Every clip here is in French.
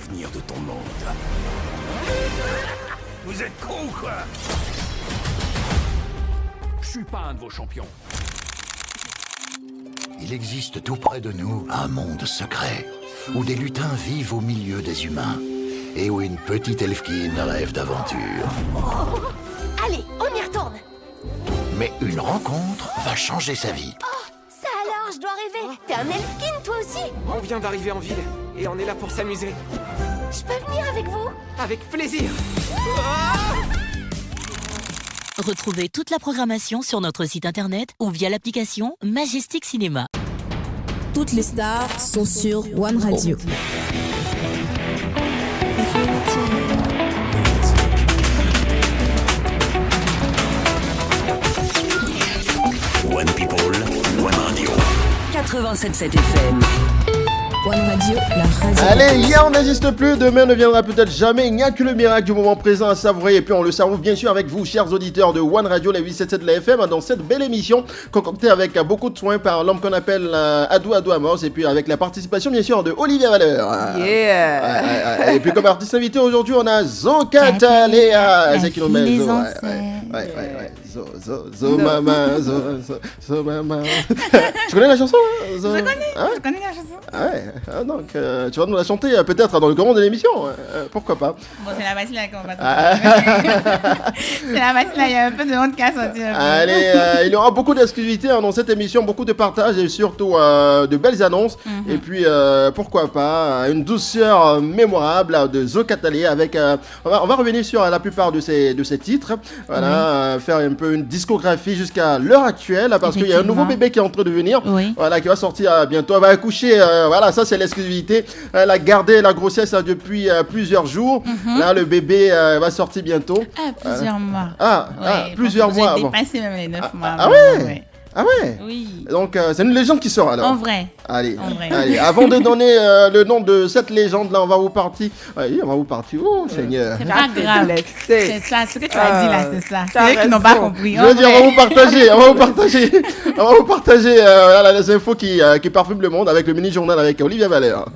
l'avenir de ton monde. Vous êtes con ou quoi? Je suis pas un de vos champions. Il existe tout près de nous un monde secret, où des lutins vivent au milieu des humains, et où une petite elfquine rêve d'aventure. Oh. Allez, on y retourne. Mais une rencontre va changer sa vie. Oh, ça alors, je dois rêver. T'es un elfkin, toi aussi? On vient d'arriver en ville, et on est là pour s'amuser. Je peux venir avec vous? Avec plaisir. Retrouvez toute la programmation sur notre site internet ou via l'application Majestic Cinéma. Toutes les stars sont sur One Radio. One people, one radio. 87.7 FM. One Radio, la radio. Allez, hier on n'existe plus, demain ne viendra peut-être jamais. Il n'y a que le miracle du moment présent à savourer. Et puis on le savoure bien sûr avec vous, chers auditeurs de One Radio, la 877 de la FM, dans cette belle émission concoctée avec beaucoup de soin par l'homme qu'on appelle Adou Amos. Et puis avec la participation bien sûr de Olivier Valeur. Yeah. Et puis comme artiste invité aujourd'hui, on a Zocatalea. C'est qui nous met Zo. Zo maman, Zo maman. Tu connais la chanson? Je connais la chanson. Ouais, donc tu vas nous la chanter peut-être dans le courant de l'émission, pourquoi pas. Bon, c'est la machine là qu'on va trouver. C'est la machine là, il y a un peu de honte qui a sorti. Allez, il y aura beaucoup d'exclusivités dans cette émission, beaucoup de partages et surtout de belles annonces. Et puis pourquoi pas une douceur mémorable de Zocatalea avec. On va revenir sur la plupart de ces titres. Voilà, faire un peu une discographie jusqu'à l'heure actuelle parce qu'il y a un nouveau bébé qui est en train de venir. Voilà, qui va sortir bientôt. Elle va accoucher. Voilà, ça c'est l'exclusivité. Elle a gardé la grossesse depuis plusieurs jours. Là, le bébé va sortir bientôt. Plusieurs mois. Plusieurs mois. J'ai dépassé même les 9 mois. Ah ouais? Ah ouais? Oui. Donc c'est une légende qui sort alors. En vrai. Allez. Avant de donner le nom de cette légende là, on va vous partir. Oh Seigneur. C'est pas grave. C'est ça, ce que tu as dit là, c'est ça. C'est eux qui n'ont pas compris. Je veux dire, on va vous partager les infos qui parfument le monde avec le mini-journal avec Olivier Valeur.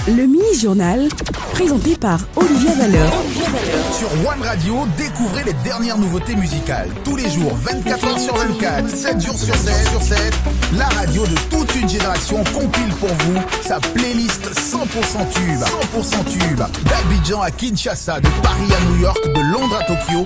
Le mini-journal, présenté par Olivier Valeur. Sur One Radio, découvrez les dernières nouveautés musicales. Tous les jours, 24h sur 24, 7 jours sur 7. La radio de toute une génération compile pour vous sa playlist 100% tube. D'Abidjan à Kinshasa, de Paris à New York, de Londres à Tokyo.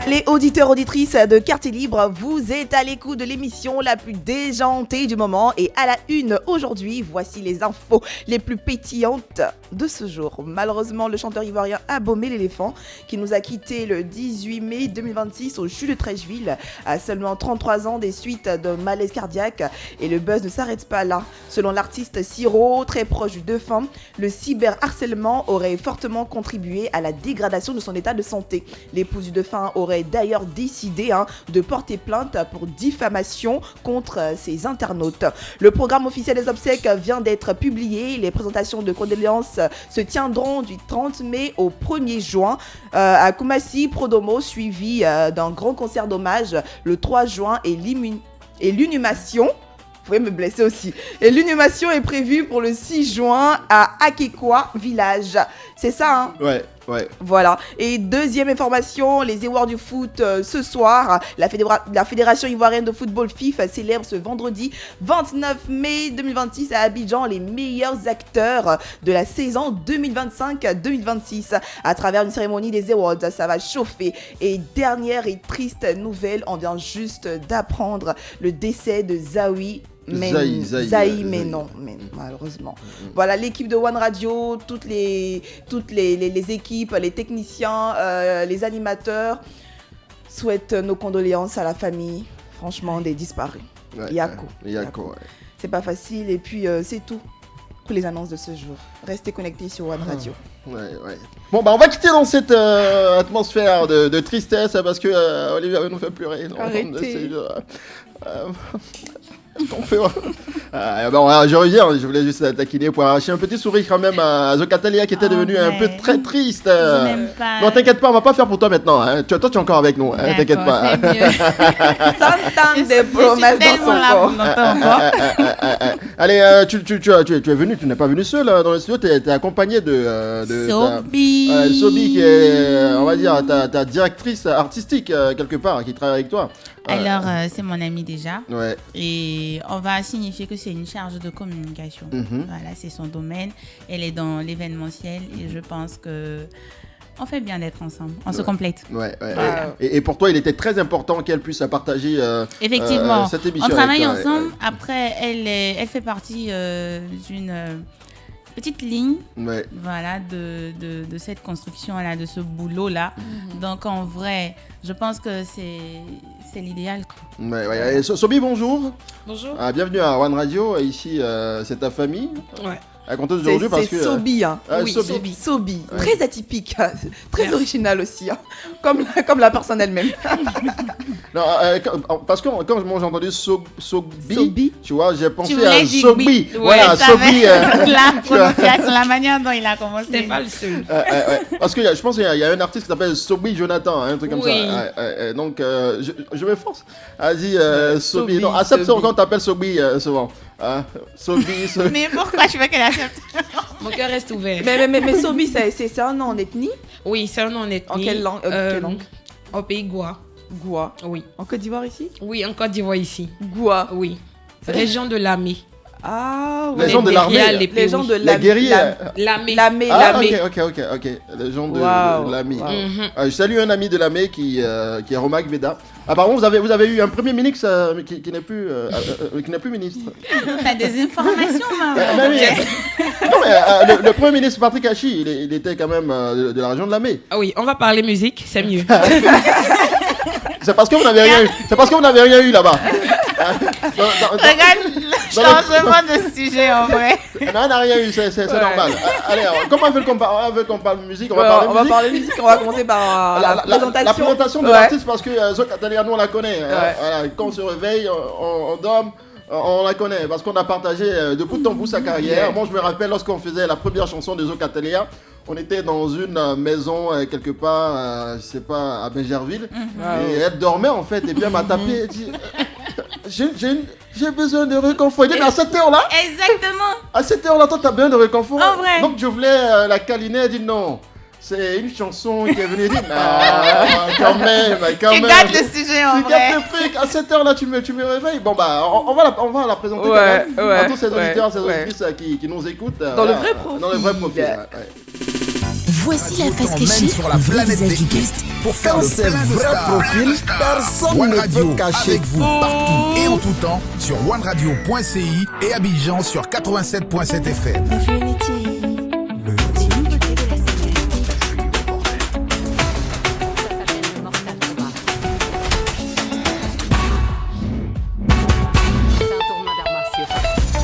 Les auditeurs, auditrices de Quartier Libre, vous êtes à l'écoute de l'émission la plus déjantée du moment et à la une aujourd'hui, voici les infos les plus pétillantes de ce jour. Malheureusement, le chanteur ivoirien Abomey l'éléphant, qui nous a quitté le 18 mai 2026 au CHU de Trècheville, à seulement 33 ans des suites d'un malaise cardiaque, et le buzz ne s'arrête pas là. Selon l'artiste Siro, très proche du défunt, le cyberharcèlement aurait fortement contribué à la dégradation de son état de santé. L'épouse du défunt aurait d'ailleurs décidé de porter plainte pour diffamation contre ses internautes. Le programme officiel des obsèques vient d'être publié. Les présentations de condoléances se tiendront du 30 mai au 1er juin à Koumassi, Prodomo, suivi d'un grand concert d'hommage le 3 juin et l'inhumation. Vous pouvez me blesser aussi. Et l'inhumation est prévue pour le 6 juin à Akekwa village. C'est ça, Ouais. Voilà. Et deuxième information, les Awards du foot ce soir. La Fédération ivoirienne de football FIFA célèbre ce vendredi 29 mai 2026 à Abidjan les meilleurs acteurs de la saison 2025-2026 à travers une cérémonie des Awards. Ça va chauffer. Et dernière et triste nouvelle, on vient juste d'apprendre le décès de Zawi. Mais malheureusement. Voilà, l'équipe de One Radio, toutes les équipes, les techniciens, les animateurs souhaitent nos condoléances à la famille, franchement, des disparus. Yako. C'est pas facile et puis c'est tout pour les annonces de ce jour. Restez connectés sur One Radio. Bon, on va quitter dans cette atmosphère de tristesse parce que Olivier nous fait pleurer. Arrêtez. Qu'on peut. Je reviens, je voulais juste taquiner pour arracher un petit sourire quand même à Zocatalea qui était devenu un peu très triste. Je n'aime pas. Non, t'inquiète pas, on va pas faire pour toi maintenant. Toi, tu es encore avec nous. T'inquiète pas. C'est mieux. 100 ans de promesses dans son corps. Allez, tu es venu, tu n'es pas venu seul dans le studio, tu es accompagné de Sobi. Sobi qui est, on va dire, ta directrice artistique quelque part, qui travaille avec toi. Alors, c'est mon amie déjà. Ouais. Et on va signifier que c'est une charge de communication. Voilà, c'est son domaine. Elle est dans l'événementiel et je pense que on fait bien d'être ensemble. On se complète. Ouais. Et pour toi, il était très important qu'elle puisse partager effectivement. cette émission. On travaille ensemble. Après, elle fait partie d'une petite ligne, voilà, de cette construction-là, de ce boulot-là. Donc, en vrai, je pense que c'est l'idéal. Ouais. Sobi, bonjour. Bonjour. Bienvenue à One Radio. Ici, c'est ta famille. Ouais. À compter d'aujourd'hui parce que... C'est Sobi, hein. Oui, Sobi. Très atypique, très original aussi, hein. Comme la personne elle-même. Non, parce que quand moi j'ai entendu Sobi, tu vois, j'ai pensé à Sobi. Sobi. Voilà, Sobi. La prononciation, la manière dont il a commencé. C'est pas le seul. Parce que je pense qu'il y a un artiste qui s'appelle Sobi Jonathan, un truc comme ça. Donc, je m'efforce. Vas-y, Sobi. Non, accepte quand on t'appelle Sobi souvent. Sobi. Mais pourquoi je veux qu'elle accepte? Mon cœur reste ouvert. Mais Sobi, c'est un nom en ethnie? Oui, c'est un nom en ethnie. En quelle langue? Au pays Goua. Goua. Oui. En Côte d'Ivoire ici? Oui, en Côte d'Ivoire ici. Goua. Oui. Région de Lamé. Ah, les gens de l'armée. Les gens de la guerrière. Lamé. Ok. Les gens de l'AMI. Je salue un ami de l'AMI qui est Romac Veda. Apparemment, vous avez eu un premier ministre qui n'est plus ministre. T'as des informations, maman. Non, mais le premier ministre Patrick Hachi, il était quand même de la région de l'AMI. Ah oui, on va parler musique, c'est mieux. C'est parce que vous n'avez rien eu là-bas. Regarde le changement de sujet en vrai. Non, on n'a rien eu, c'est normal. Allez, comment on veut qu'on parle musique? On va parler musique, on va commencer par la présentation. La présentation de l'artiste parce que Zo Catalina, nous on la connaît. Voilà, quand on se réveille, on dort. On la connaît parce qu'on a partagé de bout en bout sa carrière. Moi, je me rappelle lorsqu'on faisait la première chanson de Zo Catalina, on était dans une maison quelque part, je sais pas, à Bégerville. Et elle dormait en fait. Et puis elle m'a tapé. Elle dit j'ai besoin de réconfort. Elle dit, mais à cette heure-là. Exactement. À cette heure-là, toi, t'as besoin de réconfort. En vrai. Donc je voulais la câliner. Elle dit non. C'est une chanson qui est venue dire quand même. Tu gâtes le sujet en vrai. Tu gâtes le truc. À cette heure-là, tu me réveilles. Bon, bah, on va la présenter quand même à tous ces auditeurs, ces auditrices qui nous écoutent. Dans le vrai profil. Dans le vrai profil. Voici la face cachée sur la planète des guests. Pour faire le plein de stars, profil, personne One ne Radio peut cacher. avec vous partout et en tout temps sur oneradio.ci et Abidjan sur 87.7 FM.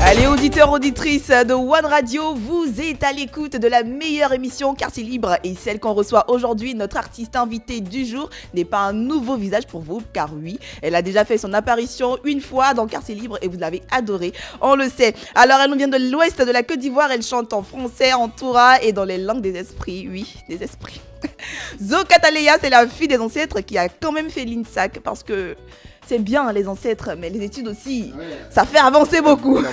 Allez, auditeurs, auditrices de One Radio, vous êtes à l'écoute de la meilleure émission Quartier Libre et celle qu'on reçoit aujourd'hui. Notre artiste invitée du jour n'est pas un nouveau visage pour vous, car oui, elle a déjà fait son apparition une fois dans Quartier Libre et vous l'avez adorée, on le sait. Alors, elle nous vient de l'ouest de la Côte d'Ivoire, elle chante en français, en toura et dans les langues des esprits, oui, des esprits. Zo Catalina, c'est la fille des ancêtres qui a quand même fait l'INSAC parce que... C'est bien les ancêtres, mais les études aussi, ça fait avancer beaucoup.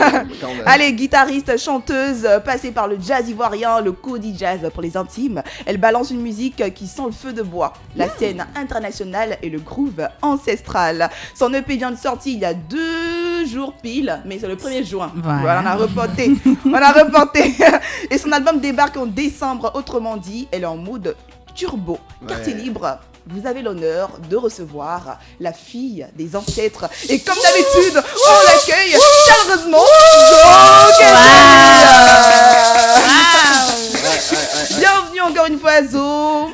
Allez, guitariste, chanteuse, passée par le jazz ivoirien, le Cody Jazz pour les intimes. Elle balance une musique qui sent le feu de bois, la scène internationale et le groove ancestral. Son EP vient de sortir il y a 2 jours pile, mais c'est le 1er juin. Voilà, on a reporté. Et son album débarque en décembre, autrement dit, elle est en mode turbo. Quartier Libre. Vous avez l'honneur de recevoir la fille des ancêtres. Et comme d'habitude, on l'accueille chaleureusement. Bienvenue encore une fois, Zo.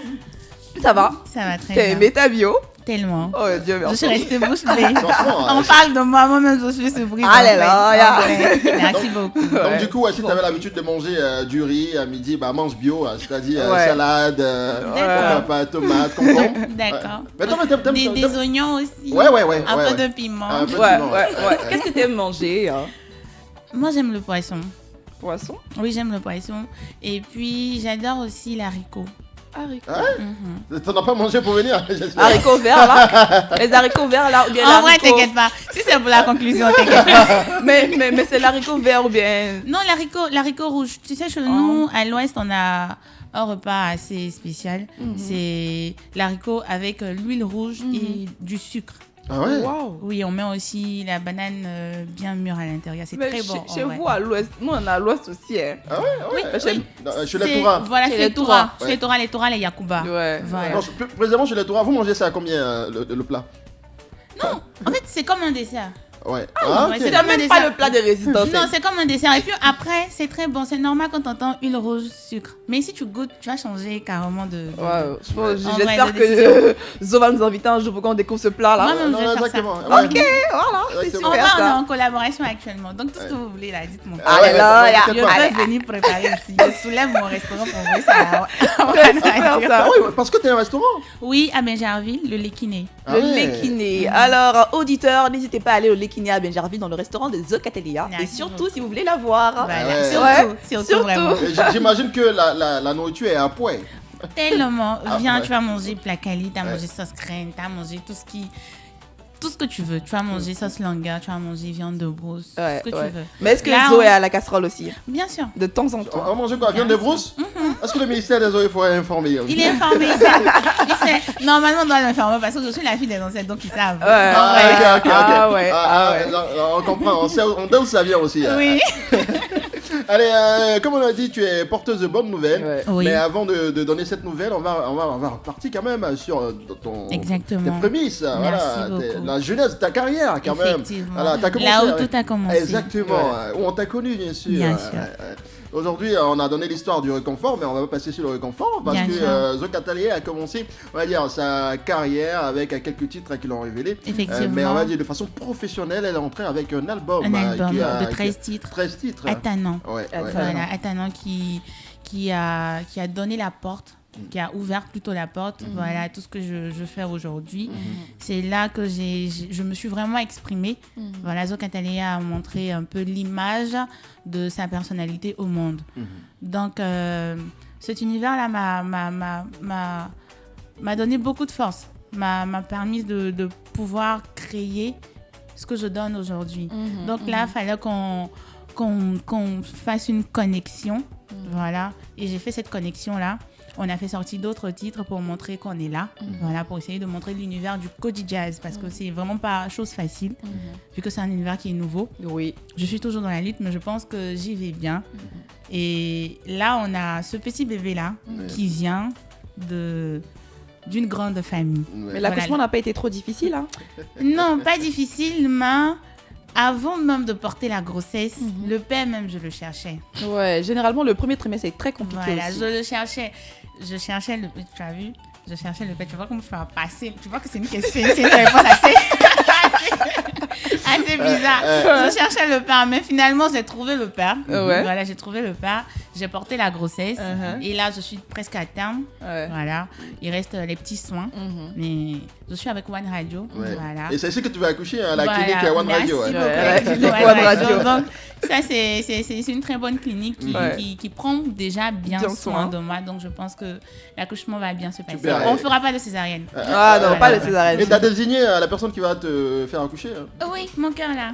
Ça va? Ça va très bien. T'as aimé ta bio? Tellement. Oh Dieu merci. Je suis restée bouche bée. On parle de moi-même je suis surprise. Allez là, merci beaucoup. Donc du coup, si tu avais l'habitude de manger du riz à midi, bah mange bio, c'est-à-dire salade, tomate, concombre. D'accord. Mais toi, des oignons aussi. Ouais. Un peu de piment. Ouais. Qu'est-ce que tu aimes manger Moi, j'aime le poisson. Poisson? Oui, j'aime le poisson. Et puis, j'adore aussi l'haricot. Haricots. Ouais. T'en as pas mangé pour venir, j'espère. Haricots verts, là. Les haricots verts, là, ou bien En vrai, l'haricot- t'inquiète pas. Si c'est pour la conclusion, t'inquiète pas. mais c'est l'haricot vert ou bien... Non, l'haricot rouge. Tu sais, chez nous, à l'ouest, on a un repas assez spécial. C'est l'haricot avec l'huile rouge et du sucre. Ah ouais? Wow. Oui, on met aussi la banane bien mûre à l'intérieur. C'est Mais très bon. Chez en vrai. vous, à l'ouest, nous, on est à l'ouest aussi. Hein. Ah ouais? Bah, chez- Chez les Toura. Voilà, Chez chez les les Toura. Toura. Chez les Toura, les Toura, les Yakuba. Ouais. Voilà. Non, plus précisément chez les Toura, vous mangez ça à combien le plat? Non, en fait, c'est comme un dessert. Ouais. Ah, ok. ouais, C'est comme un même pas dessert. le plat de résistance. Non, c'est comme un dessert. Et puis après, c'est très bon. C'est normal quand t'entends huile rouge, sucre. Mais si tu goûtes, tu vas changer carrément de. Ouais, En j'espère vrai, de que Zo va nous inviter un jour pour qu'on découvre ce plat-là. Moi-même, Non, je vais faire ça. exactement. Ok, voilà, c'est Exactement. En vrai, super on est ça. en collaboration actuellement. Donc, tout ce que vous voulez, là, dites-moi. Ah ouais, là, ouais, y a- Je t'inquiète pas. peux venir préparer aussi. Je soulève mon restaurant pour vous. Ça, Ouais, super ça. Ah oui, parce que t'es un restaurant. Oui, à Benjarville, le lait kiné. Ah Le ouais. lait kiné. Alors, auditeurs, n'hésitez pas à aller au lait kiné à Benjarville dans le restaurant de The Catelia. Et Merci surtout, beaucoup. si vous voulez la voir. Voilà, ouais. surtout vraiment. Et j'imagine que la nourriture est à point. Tellement. Viens, ouais. tu vas manger placali, tu vas manger sauce crème, tu vas manger tout ce que tu veux. Tu vas manger sauce longueur, tu vas manger viande de brousse, Ouais, tout ce que ouais. tu veux. Mais est-ce que Là, Zo on- est à la casserole aussi? Bien sûr. De temps en On temps. va manger quoi? Viande de brousse? Est-ce que le ministère des Eaux et Forêts est informé? Il est informé, il sait. Normalement, on doit l'informer parce que je suis la fille des ancêtres, donc ils savent. Ouais. Ah, ok. Ah ouais, ah ouais. non, on comprend, on sait où ça vient aussi. hein. Oui. Allez, comme on a dit, tu es porteuse de bonnes nouvelles. Ouais. Oui. Mais avant de donner cette nouvelle, on va repartir quand même sur tes Exactement. prémices. Voilà, beaucoup. la jeunesse de ta carrière quand même. Effectivement. Voilà, t'as commencé Là où avec- tout a commencé. Exactement, où on t'a connu bien sûr. Bien sûr. Aujourd'hui, on a donné l'histoire du réconfort, mais on va pas passer sur le réconfort parce Bien que sûr. Zo Catelia a commencé, on va dire, sa carrière avec quelques titres qui l'ont révélé. Effectivement. Mais on va dire de façon professionnelle, elle est entrée avec un album. Un album qui a- de 13 titres. 13 titres. Attanant. Ouais, ouais. Voilà, Attanant qui a donné la porte, qui a ouvert plutôt la porte, voilà, tout ce que je fais aujourd'hui. C'est là que je me suis vraiment exprimée. Voilà, Zo Catelia a montré un peu l'image de sa personnalité au monde. Donc, cet univers-là m'a donné beaucoup de force, m'a permis de pouvoir créer ce que je donne aujourd'hui. Donc là, il fallait qu'on fasse une connexion. Voilà. Et j'ai fait cette connexion-là. On a fait sortir d'autres titres pour montrer qu'on est là. Voilà, pour essayer de montrer l'univers du Kodi Jazz. Parce que c'est vraiment pas chose facile, vu que c'est un univers qui est nouveau. Oui. Je suis toujours dans la lutte, mais je pense que j'y vais bien. Et là, on a ce petit bébé-là qui vient d'une grande famille. Mais l'accouchement n'a pas été trop difficile, hein? Non, pas difficile, mais avant même de porter la grossesse, le père même, je le cherchais. Ouais, généralement, le premier trimestre est très compliqué Voilà, aussi. je le cherchais. Je cherchais le... Tu as vu? Je cherchais le père. Tu vois comment faire passer. Tu vois que c'est une question, c'est une réponse assez bizarre. Je cherchais le père, mais finalement, j'ai trouvé le père. Ouais. Voilà, j'ai trouvé le père. J'ai porté la grossesse. Et là, je suis presque à terme. Ouais. Voilà. Il reste les petits soins. Mais je suis avec One Radio. Ouais. Voilà. Et c'est ici que tu vas accoucher à la Voilà, clinique One merci Radio. ouais. beaucoup, Ouais, la clinique clinique One One Radio. Radio. Donc, ça, c'est une très bonne clinique qui prend déjà bien soin de moi. Donc, je pense que l'accouchement va bien se passer. Super. On ne fera pas de césarienne. Ah non, pas de césarienne. Et t'as désigné la personne qui va te faire accoucher. hein. Oui, mon cœur là.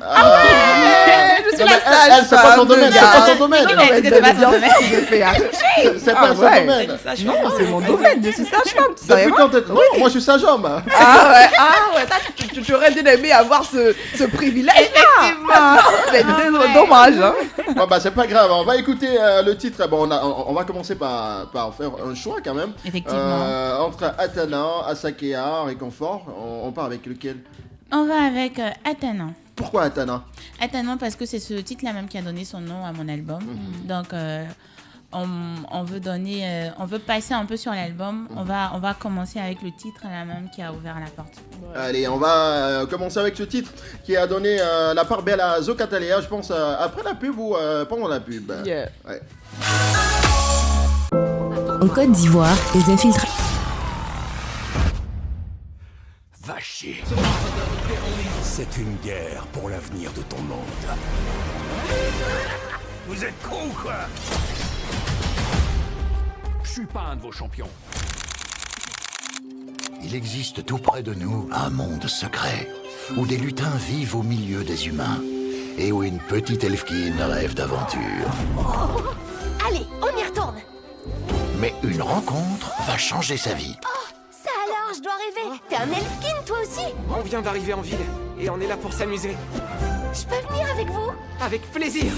Je suis Non, la mais elle, c'est pas son domaine, c'est pas son domaine. Non, mais c'est pas son domaine. Je fais accoucher. C'est pas son domaine. Non, c'est mon domaine. Je suis sage-femme, tu savais Depuis pas? quand t'es... Non, moi je suis sage-homme. Ah ouais, tu aurais bien aimé avoir ce privilège. Effectivement. C'est dommage, hein. Bon, bah c'est pas grave, on va écouter le titre. Bon, on va commencer par faire un choix quand même. Effectivement. Entre Attanant, Asakea, Réconfort, on part avec lequel? On va avec Attanant. Pourquoi Attanant? Attanant parce que c'est ce titre-là même qui a donné son nom à mon album. Donc, on veut passer un peu sur l'album. On va commencer avec le titre là même qui a ouvert la porte. Allez, on va commencer avec ce titre qui a donné la part belle à Zo Catelia, je pense, après la pub ou pendant la pub. Yeah. Ouais. En Côte d'Ivoire, les infiltrations. Va chier. C'est une guerre pour l'avenir de ton monde. Vous êtes cons ou quoi? Je suis pas un de vos champions. Il existe tout près de nous un monde secret, où des lutins vivent au milieu des humains, et où une petite elfquine rêve d'aventure. Oh. Allez, on y retourne. Mais une rencontre va changer sa vie. Oh, ça alors, je dois rêver. T'es un elfkin, toi aussi? On vient d'arriver en ville, et on est là pour s'amuser. Je peux venir avec vous? Avec plaisir.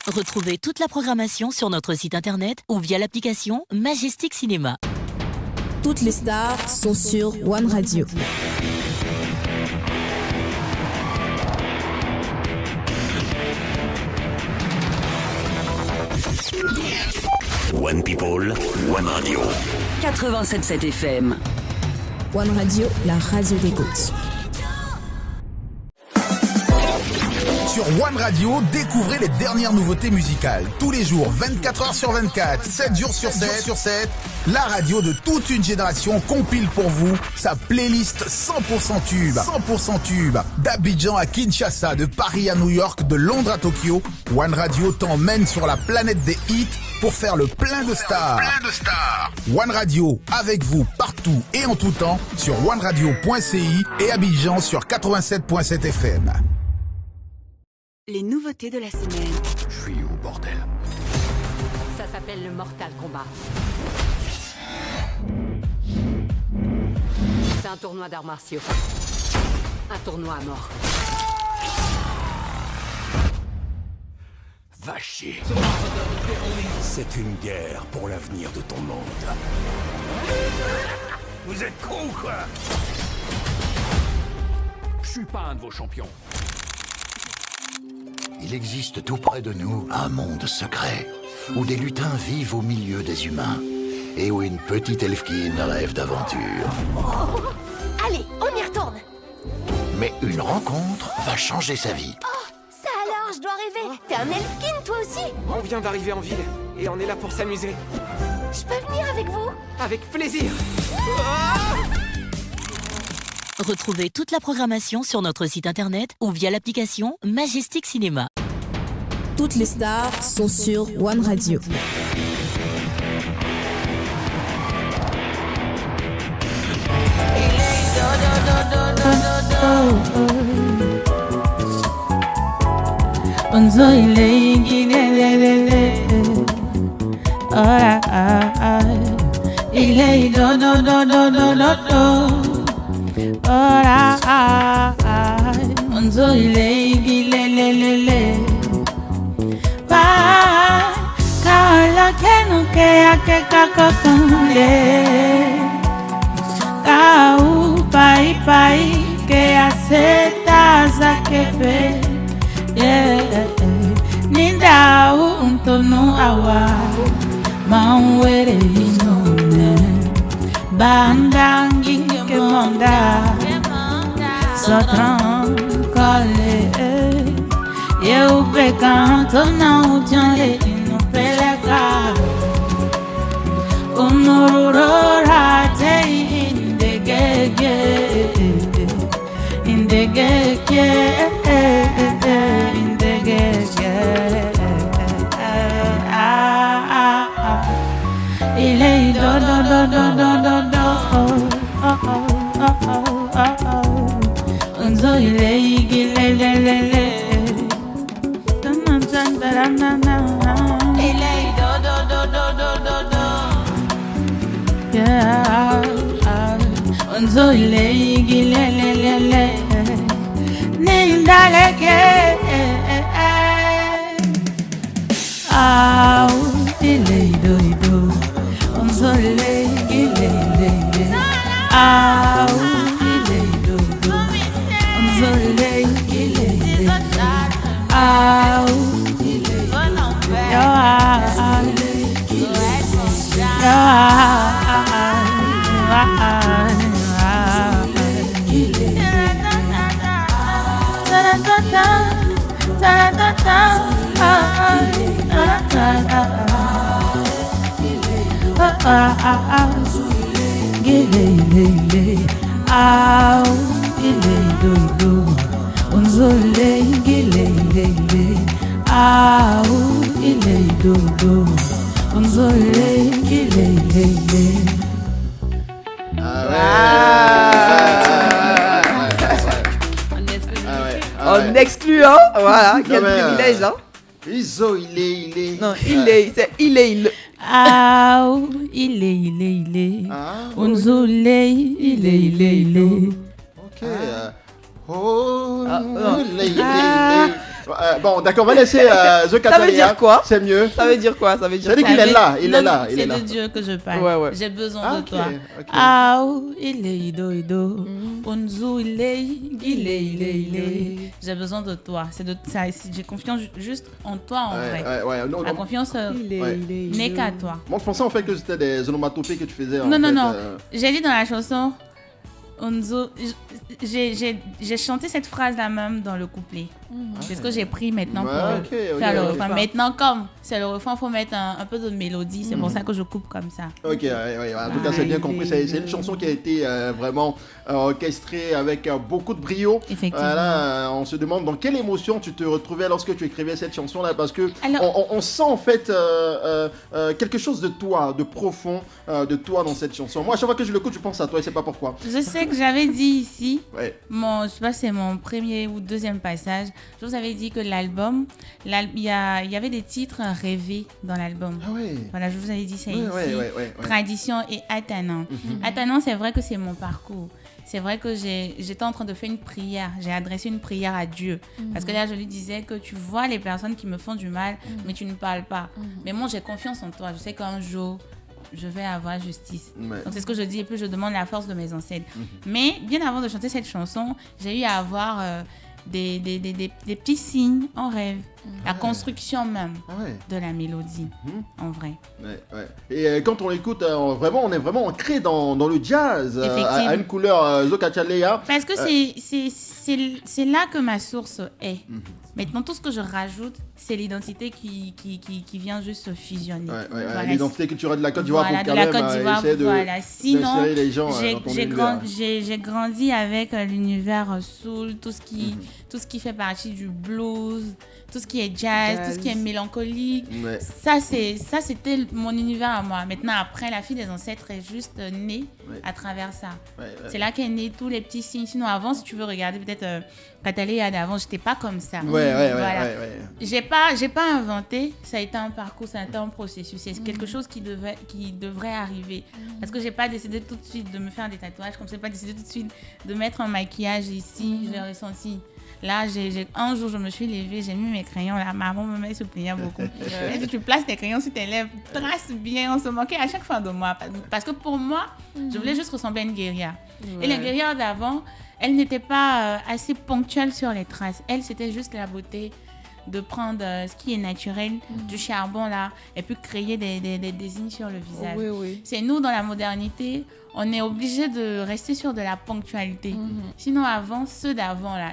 Retrouvez toute la programmation sur notre site internet ou via l'application Majestic Cinéma. Toutes les stars sont sur One Radio. One People, One Radio. 87.7 FM. One Radio, la radio d'écoute. Sur One Radio, découvrez les dernières nouveautés musicales. Tous les jours, 24h sur 24, 7 jours sur 7, la radio de toute une génération compile pour vous sa playlist 100% tube. 100% tube. D'Abidjan à Kinshasa, de Paris à New York, de Londres à Tokyo, One Radio t'emmène sur la planète des hits pour faire le plein de stars. One Radio, avec vous partout et en tout temps sur oneradio.ci et Abidjan sur 87.7 FM. Les nouveautés de la semaine. Je suis où, bordel? Ça s'appelle le Mortal Kombat. C'est un tournoi d'arts martiaux. Un tournoi à mort. Va chier. C'est une guerre pour l'avenir de ton monde. Vous êtes cons ou quoi? Je suis pas un de vos champions. Il existe tout près de nous un monde secret, où des lutins vivent au milieu des humains, et où une petite elfquine rêve d'aventure. Oh. Allez, on y retourne. Mais une rencontre va changer sa vie. Oh, ça alors, je dois rêver. T'es un elfkin, toi aussi? On vient d'arriver en ville, et on est là pour s'amuser. Je peux venir avec vous? Avec plaisir. Retrouvez toute la programmation sur notre site internet ou via l'application Majestic Cinéma. Toutes les stars sont sur One Radio. Onzo ile ba kala kenu ke ake kakokule kau pai pai ke aseta zakepe ninda untonu awa manwere inone bandangi ke monda Sotran collé eu pecanto não tinha no pelega Onurora te indegege il est Onzo ile Onzo ile nindaleke au ile do Onzo ile au ile do Onzo ile au Unzole, ilele. On exclut, hein. Voilà, quel privilège, hein. Iso, il est. Non, il est. Ah, il est. Unzole, il est. Ok. Bon, d'accord, on va laisser The Catalina. Ça veut dire quoi? C'est mieux. Ça veut dire quoi? Ça veut dire qu'il est là. Il est là. C'est de Dieu que je parle. Ouais. J'ai besoin de toi. Okay. Ah, il est ido. Unzu, il est. J'ai besoin de toi. C'est de ça. J'ai confiance juste en toi en vrai. Ouais. Non, la confiance n'est qu'à toi. Moi, je pensais en fait que c'était des onomatopées que tu faisais. Non. J'ai dit dans la chanson. Unzu, j'ai chanté cette phrase-là même dans le couplet. C'est ce que j'ai pris maintenant pour faire le refrain. Maintenant, comme c'est le refrain, il faut mettre un peu de mélodie. C'est pour ça que je coupe comme ça. Ok, en tout cas, c'est bien compris. C'est une chanson qui a été vraiment orchestrée avec beaucoup de brio. Effectivement. Là, on se demande dans quelle émotion tu te retrouvais lorsque tu écrivais cette chanson-là. Parce que on sent en fait quelque chose de toi, de profond de toi dans cette chanson. Moi, à chaque fois que je l'écoute, je pense à toi et c'est pas pourquoi. Je sais que j'avais dit ici, je sais pas si c'est mon premier ou deuxième passage, je vous avais dit que l'album, il y avait des titres rêvés dans l'album. Ah ouais. Voilà, je vous avais dit ça ici. Tradition et Atanan. Atanan, c'est vrai que c'est mon parcours. C'est vrai que j'étais en train de faire une prière. J'ai adressé une prière à Dieu. Parce que là, je lui disais que tu vois les personnes qui me font du mal, mais tu ne parles pas. Mais moi, j'ai confiance en toi. Je sais qu'un jour, je vais avoir justice. Donc c'est ce que je dis et puis je demande la force de mes ancêtres. Mais bien avant de chanter cette chanson, j'ai eu à avoir des petits signes en rêve. La construction même de la mélodie, en vrai. Et quand on l'écoute, on est vraiment ancré dans le jazz, à une couleur Zocachalea. Parce que c'est là que ma source est. Maintenant, tout ce que je rajoute, c'est l'identité qui vient juste se fusionner. Voilà. L'identité culturelle de la Côte d'Ivoire pour quand même essayer d'insérer les gens dans ton univers. J'ai grandi avec l'univers soul, tout ce qui fait partie du blues, tout ce qui est jazz, tout ce qui est mélancolique. Ça, c'était mon univers à moi. Maintenant, après, la fille des ancêtres est juste née à travers ça. C'est là qu'est née tous les petits signes. Sinon, avant, si tu veux regarder peut-être Catalina d'avant, j'étais pas comme ça. J'ai pas inventé. Ça a été un parcours, ça a été un processus. C'est quelque chose qui devrait arriver. Parce que j'ai pas décidé tout de suite de me faire des tatouages, comme j'ai pas décidé tout de suite de mettre un maquillage ici. Je l'ai ressenti. Là, un jour, je me suis levée, j'ai mis mes crayons. La maman me se plaignait beaucoup. Elle dit, tu places tes crayons sur tes lèvres, trace bien. On se moquait à chaque fois de moi. Parce que pour moi, je voulais juste ressembler à une guerrière. Et les guerrières d'avant, elles n'étaient pas assez ponctuelles sur les traces. Elles, c'était juste la beauté de prendre ce qui est naturel, du charbon là, et puis créer des signes sur le visage. C'est nous, dans la modernité, on est obligé de rester sur de la ponctualité. Sinon, avant, ceux d'avant, là,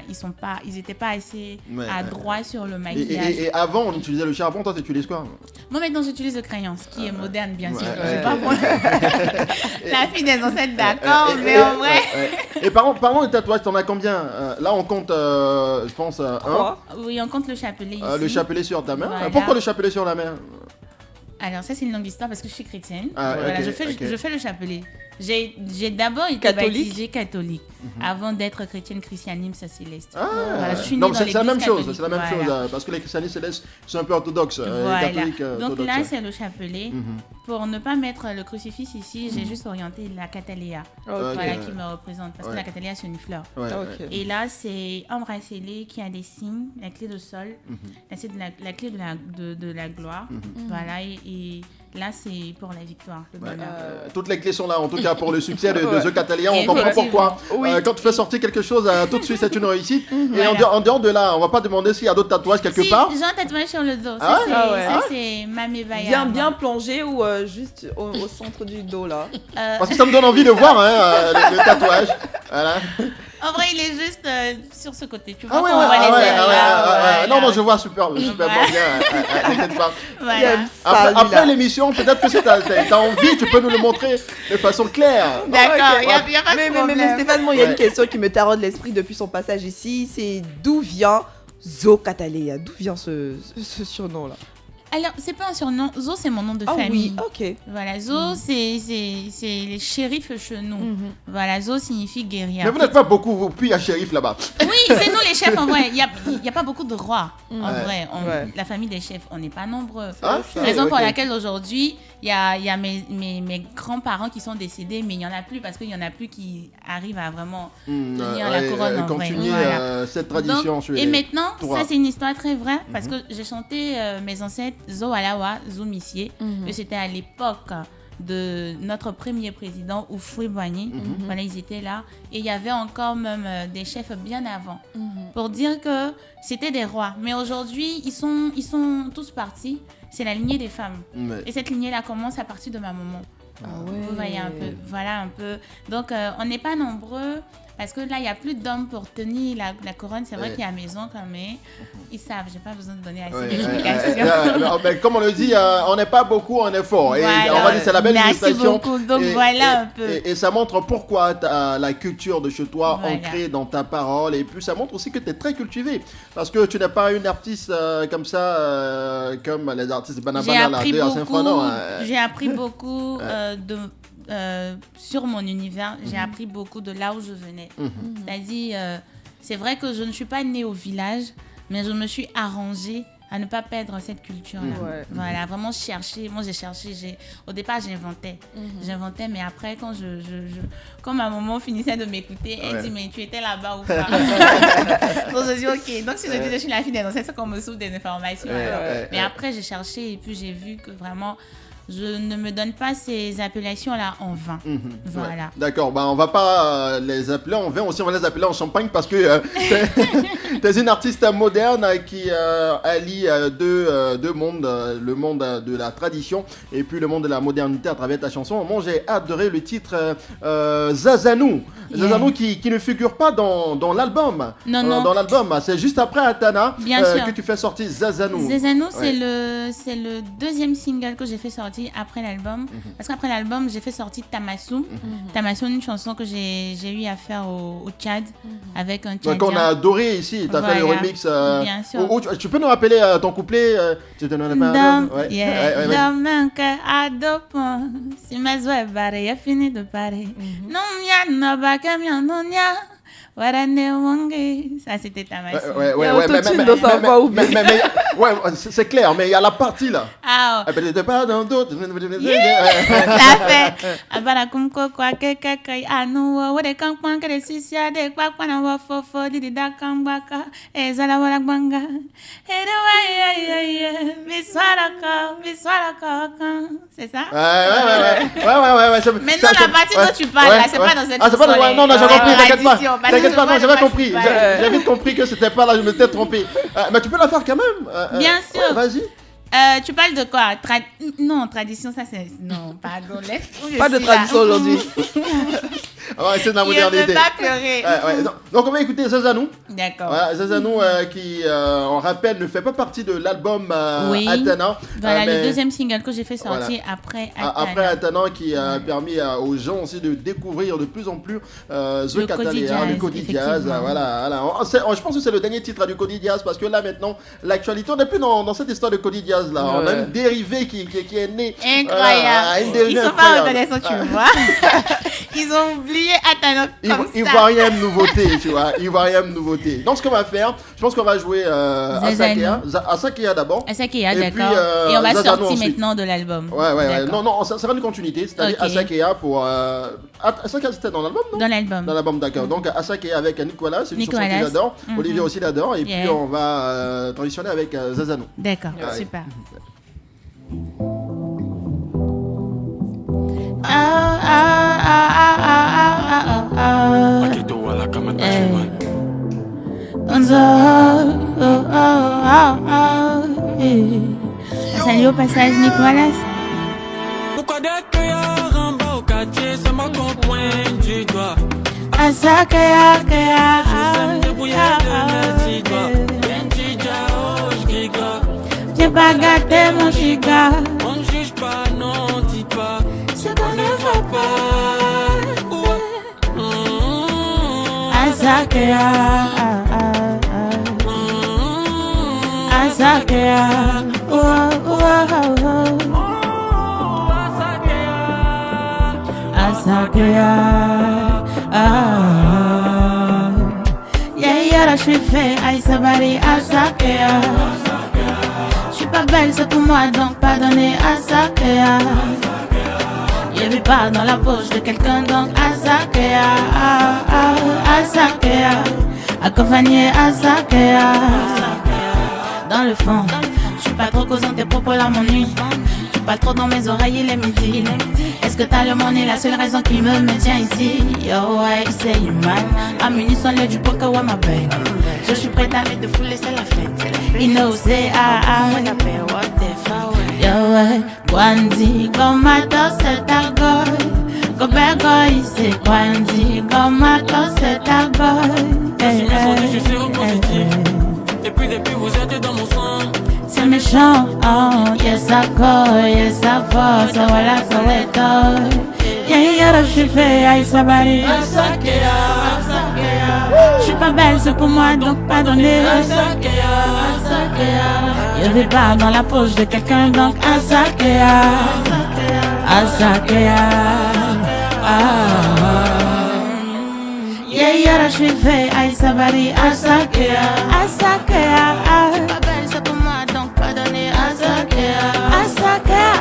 ils étaient pas assez adroits sur le maquillage. Et avant, on utilisait le charbon, toi, tu utilises quoi? Moi, maintenant, j'utilise le crayon, ce qui est moderne, bien sûr. C'est pas pour la fille des ancêtres, d'accord, mais en vrai... Et parlons de tatouages, t'en as combien? Là, on compte, je pense, un. Oui, on compte le chapelet ici. Le chapelet sur ta main. Voilà. Pourquoi le chapelet sur la main? Alors ça, c'est une longue histoire parce que je suis chrétienne. Je fais le chapelet. J'ai d'abord été baptisée catholique avant d'être chrétienne christianime céleste. Je suis née dans l'église catholique. C'est la même chose, parce que les christianistes célestes sont un peu orthodoxes. Catholiques, donc orthodoxes, là, c'est le chapelet. Pour ne pas mettre le crucifix ici, j'ai juste orienté la Cataléa, qui me représente, parce que la Cataléa, c'est une fleur. Et là, c'est un bracelet qui a des signes, la clé de sol, c'est la clé de la gloire. Voilà, et là, c'est pour la victoire. Toutes les clés sont là, en tout cas, pour le succès de The Catalina. On comprend pourquoi. Quand tu fais sortir quelque chose, tout de suite, c'est une réussite. Et en dehors de là, on va pas demander s'il y a d'autres tatouages quelque part. J'ai un tatouage sur le dos. C'est Mamé bien plongé ou juste au centre du dos, là? Parce que ça me donne envie de voir le tatouage. Voilà. En vrai, il est juste sur ce côté. Tu vois qu'on voit les ailes. Non, je vois super bien. T'inquiète pas. Voilà. Après l'émission, peut-être que si t'as envie, tu peux nous le montrer de façon claire. D'accord, il n'y a pas de problème. Mais Stéphane, il y a une question qui me taraude l'esprit depuis son passage ici. C'est d'où vient Zocataléa? D'où vient ce surnom-là? Alors, c'est pas un surnom. Zo, c'est mon nom de Ah famille. oui, ok. Voilà, Zo, c'est les shérifs chez nous. Voilà, Zo signifie guerrier. Mais vous n'êtes pas beaucoup, vous, puis à shérif là-bas. Oui, c'est nous les chefs en vrai. Il y a pas beaucoup de rois en vrai. Ouais. La famille des chefs, on n'est pas nombreux. Ah, Raison pour ok. laquelle aujourd'hui, il y a mes grands-parents qui sont décédés, mais il n'y en a plus parce qu'il n'y en a plus qui arrivent à vraiment tenir la couronne en vrai. Continuer Voilà. cette tradition. Donc, sur et les maintenant, trois. ça c'est une histoire très vraie parce que j'ai chanté mes ancêtres Zo Alawa, Zo Missier, que c'était à l'époque de notre premier président Oufoué Boigny. Voilà, ils étaient là et il y avait encore même des chefs bien avant pour dire que c'était des rois. Mais aujourd'hui, ils sont tous partis. C'est la lignée des femmes. Ouais. Et cette lignée-là commence à partir de ma maman. Vous voyez un peu, voilà un peu. Donc, on n'est pas nombreux parce que là, il n'y a plus d'hommes pour tenir la couronne. C'est vrai qu'il y a maison quand même. Ils savent, je n'ai pas besoin de donner assez d'explications. Mais comme on le dit, on n'est pas beaucoup, on est fort. Voilà. Et on va dire c'est la belle Merci illustration. beaucoup. Donc, voilà un peu. Et ça montre pourquoi tu as la culture de chez toi Voilà. ancrée dans ta parole. Et puis ça montre aussi que tu es très cultivé. Parce que tu n'es pas une artiste comme ça, comme les artistes Banabana, là, de Saint-Froidon. J'ai appris beaucoup sur mon univers. J'ai appris beaucoup de là où je venais. C'est-à-dire, c'est vrai que je ne suis pas née au village, mais je me suis arrangée à ne pas perdre cette culture-là. Voilà, vraiment chercher. Moi, j'ai cherché. Au départ, j'inventais. J'inventais, mais après, quand ma maman finissait de m'écouter, elle dit, mais tu étais là-bas ou pas? Donc, je dis, ok. Donc, si je dis, je suis la fille des ancêtres, c'est qu'on me souffle des informations. Mais après, j'ai cherché et puis j'ai vu que vraiment, je ne me donne pas ces appellations-là en vain. Voilà. Ouais. D'accord, bah, on va pas les appeler en vin, aussi on va les appeler en champagne parce que tu es une artiste moderne qui allie deux mondes, le monde de la tradition et puis le monde de la modernité à travers ta chanson. Moi j'ai adoré le titre Zazanou. Zazanou qui ne figure pas dans l'album. Non. Dans l'album, c'est juste après Atana sûr. que tu fais sortir Zazanou. Zazanou, c'est le deuxième single que j'ai fait sortir après l'album. Parce qu'après l'album, j'ai fait sortir Tamassou. Tamassou, une chanson que j'ai eu à faire au Tchad avec un Tchadien. Donc on a adoré ici, tu as fait le remix. Bien sûr. Tu peux nous rappeler ton couplet tu te donnes pas L'homme un cœur à deux points. Si ma zoé barre, il a fini de parler. Non, il y a un bac, il y a un onia. Ça c'était Tamassou. Ouais, c'est clair, mais il y a la partie là. Ah, ça fait. Abara kumko kwa keka kai anu wa de kampang kare sisia de kwa kwa na wa fofo di da kambaka ezala wala gbanga. C'est ça? Ouais. Maintenant la partie dont tu parles là, c'est pas dans cette chanson. Non, j'ai compris, t'inquiète pas, j'avais compris. J'ai vite compris que c'était pas là, je m'étais trompé. Mais tu peux la faire quand même. Bien sûr. Vas-y. Tu parles de quoi? Non, tradition, ça c'est... Non, pardon, pas de tradition aujourd'hui. On va essayer de la modernité. Je ne veux pas pleurer. Donc on va écouter Zazanou. D'accord. Voilà, Zazanou qui, on rappelle, ne fait pas partie de l'album Atana. Voilà, le deuxième single que j'ai fait sortir après Atana. Après Atana qui a permis aux gens aussi de découvrir de plus en plus The Catalina, le Cody Jazz. Voilà. Je pense que c'est le dernier titre du Cody Jazz parce que là maintenant, l'actualité, on n'est plus dans cette histoire de Cody Jazz. Là. On a une dérivée qui est née. Incroyable. Ils sont pas reconnaissants, tu vois. Ils ont oublié Atana comme il ça. voit rien de nouveauté, tu vois. Il voit rien de nouveauté. Donc ce qu'on va faire, je pense qu'on va jouer Asakea d'abord. Asakea, d'accord. Et on va sortir maintenant de l'album. Ouais. Non, ça sera une continuité. C'est-à-dire Asakea pour... Asakea, c'était dans l'album, non? Dans l'album. Dans l'album, d'accord. Donc Asakea avec Nicolas, c'est une chanson que j'adore. Olivier aussi l'adore. Et puis on va transitionner avec Zazanou. D'accord, super. Salut au passage, Nicolas. Pourquoi dès qu'il y a un beau quartier, ça m'a qu'on pointe du doigt. Asakea, je sais me débrouiller de mes petits doigts. J'ai pas gâté mon chica. On ne juge pas, non, dis pas ce qu'on ne va pas. Asakea, Asakea, oh, oh, oh, oh. Asakea, ah. Yeah, yeah, là, je suis fait, aïe, ça va aller, Asakea. Je suis pas belle, c'est pour moi, donc pardonnez, Asakea. Y'a vu pas dans la poche de quelqu'un, donc Asakea, Asakea. Accompagné, Asakea. Dans le fond, je suis pas trop causant, tes propos là m'ennuient. Je suis pas trop dans mes oreilles, il est midi. Est-ce que t'as le money, la seule raison qui me maintient ici? Yo, ouais, c'est humain. Amuni sur le du poker, ouais, ma belle. Je suis prête à mettre de fouler, c'est la fête. Il know, c'est moi l'appelle, what the fuck. Yo, ouais, Gwandi, comme attends, c'est ta gueule. Gobergoy, c'est Gwandi, comme attends, c'est ta gueule. Je suis au positif. Et puis vous êtes dans mon sang. C'est méchant, oh, yes, I go, yes, I fall, so voilà, so let go. Yeah, je suis fait, aïe, ça va aller. Asakea, Asakea. Je suis pas belle, c'est pour moi, donc pardonnez. Asakea, Asakea. Y'a des barres dans la poche de quelqu'un, donc Asakea, Asakea. Yeah, je suis fait, aïe, ça va aller. Asakea, Asakea. Pas belle, c'est pour moi, donc pardonnez. Asakea, Asakea.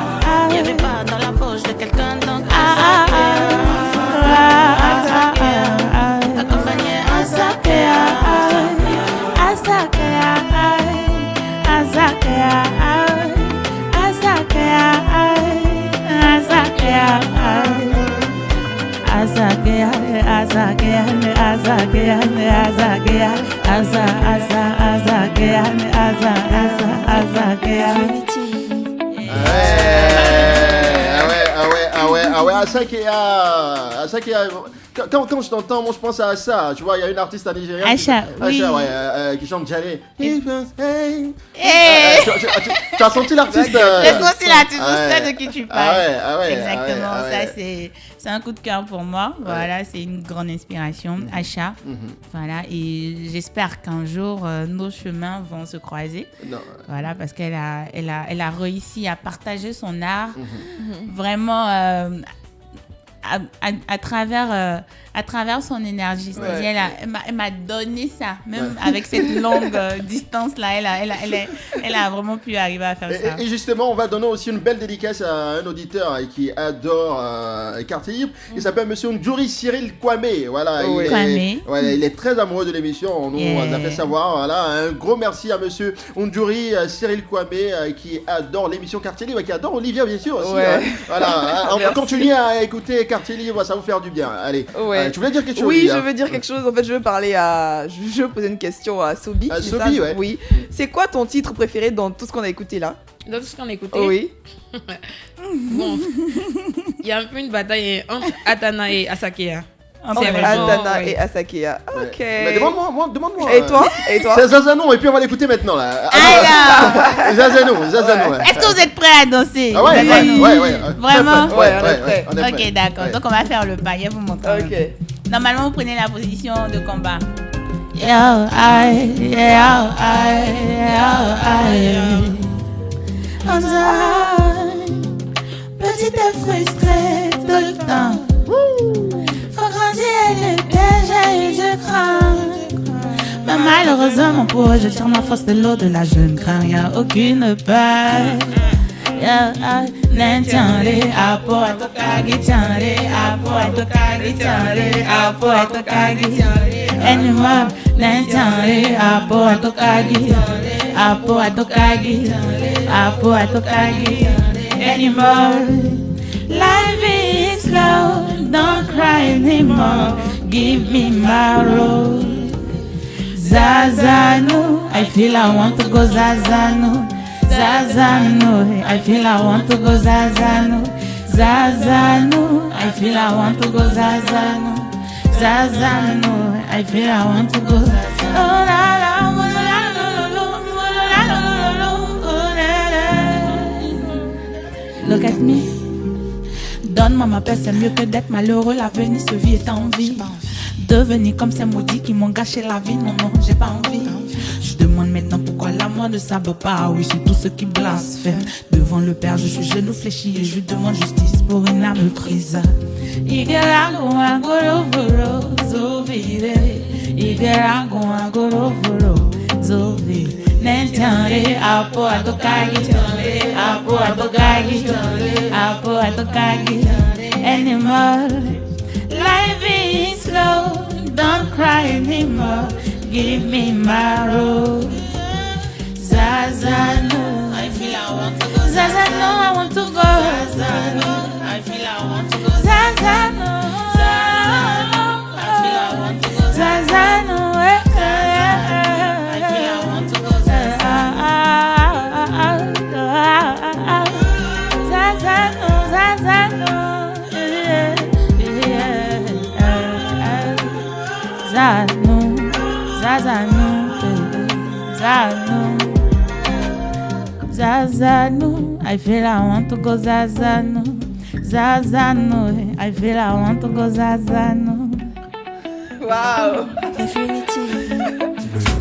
Y'avait pas dans la poche de quelqu'un, donc Asakea, accompagné Asakea, Asakea, Asakea, Asakea, Asakea. Asakea, Asakea, Asakea, Asakea, Asakea. Ah ouais, Asakea. Quand je t'entends, moi je pense à ça. Tu vois, il y a une artiste nigérienne. Acha, oui. Ouais, qui chante Jalé. Tu as senti l'artiste? J'ai senti l'artiste, je sais de qui tu parles. Ah ouais. Exactement, ça c'est un coup de cœur pour moi. Voilà, c'est une grande inspiration. Acha. Voilà, et j'espère qu'un jour nos chemins vont se croiser. Voilà, parce qu'elle a réussi à partager son art vraiment à travers son énergie. C'est-à-dire, elle m'a donné ça, même avec cette longue distance là, elle a vraiment pu arriver à faire ça. Et justement, on va donner aussi une belle dédicace à un auditeur qui adore Quartier Libre. Il s'appelle Monsieur Ndjouri Cyril Kwame. Voilà, il est très amoureux de l'émission. On nous a fait savoir. Voilà, un gros merci à Monsieur Ndjouri Cyril Kwame qui adore l'émission Quartier Libre et qui adore Olivia bien sûr aussi. Voilà, on va continuer à écouter Quartier Libre, ça va vous faire du bien. Allez. Tu voulais dire quelque chose? Oui, je veux dire quelque chose. En fait, je veux poser une question à Sobi. Sobi, ouais. Oui. C'est quoi ton titre préféré dans tout ce qu'on a écouté là? Dans tout ce qu'on a écouté? Oui. Bon, il y a un peu une bataille entre Atana et Asakea. Atana et Asakea. Ok. Mais demande-moi. Et toi? C'est Zazanon et puis on va l'écouter maintenant là. Alors. Zazanon. Est-ce que vous êtes prêts à danser? Ah ouais. Vraiment? Ouais, on est prêts. Ok, d'accord. Donc on va faire le pas. Vous montrez. Ok. Normalement, vous prenez la position de combat. Petite et frustrée tout le temps. Faut grandir le piège et je crains. Mais malheureusement pour eux, je tire ma force de l'eau de la jeune crains. Y'a aucune peur. Nentianle apo atokagi tianle apo atokagi tianle apo atokagi anymore nentianle apo atokagi anymore. Life is slow, don't cry anymore. Give me my rose. Zazano, I feel I want to go Zazano. Zazano, I feel I want to go Zazano. Zazano, I feel I want to go Zazano. Zazano, I feel I want to go Zazano. Look at me. Donne-moi ma paix, c'est mieux que d'être malheureux. L'avenir se vit et envie. Devenir comme ces maudits qui m'ont gâché la vie. Non, j'ai pas envie. Je demande maintenant pourquoi la mort moi ne savent pas, oui, c'est tous ceux qui blasphèment. Devant le Père, je suis genou fléchi et je demande justice pour une âme prise. Igerago agorovoro zovire, Igerago agorovoro zovire. Nentare apo atokagi, apo atokagi, apo atokagi. Anymore, life is slow, don't cry anymore. Give me my rose. Zazano, I feel I want to go. Zazano, I want to go. Zazano, I feel I want to go. Zazano, I feel I want to go. Zazano, I feel I want to go. Zazano, Zazano, Zazano. Zazano, I feel I want to go Zazano. Zazano, I feel I want to go Zazano. Waouh.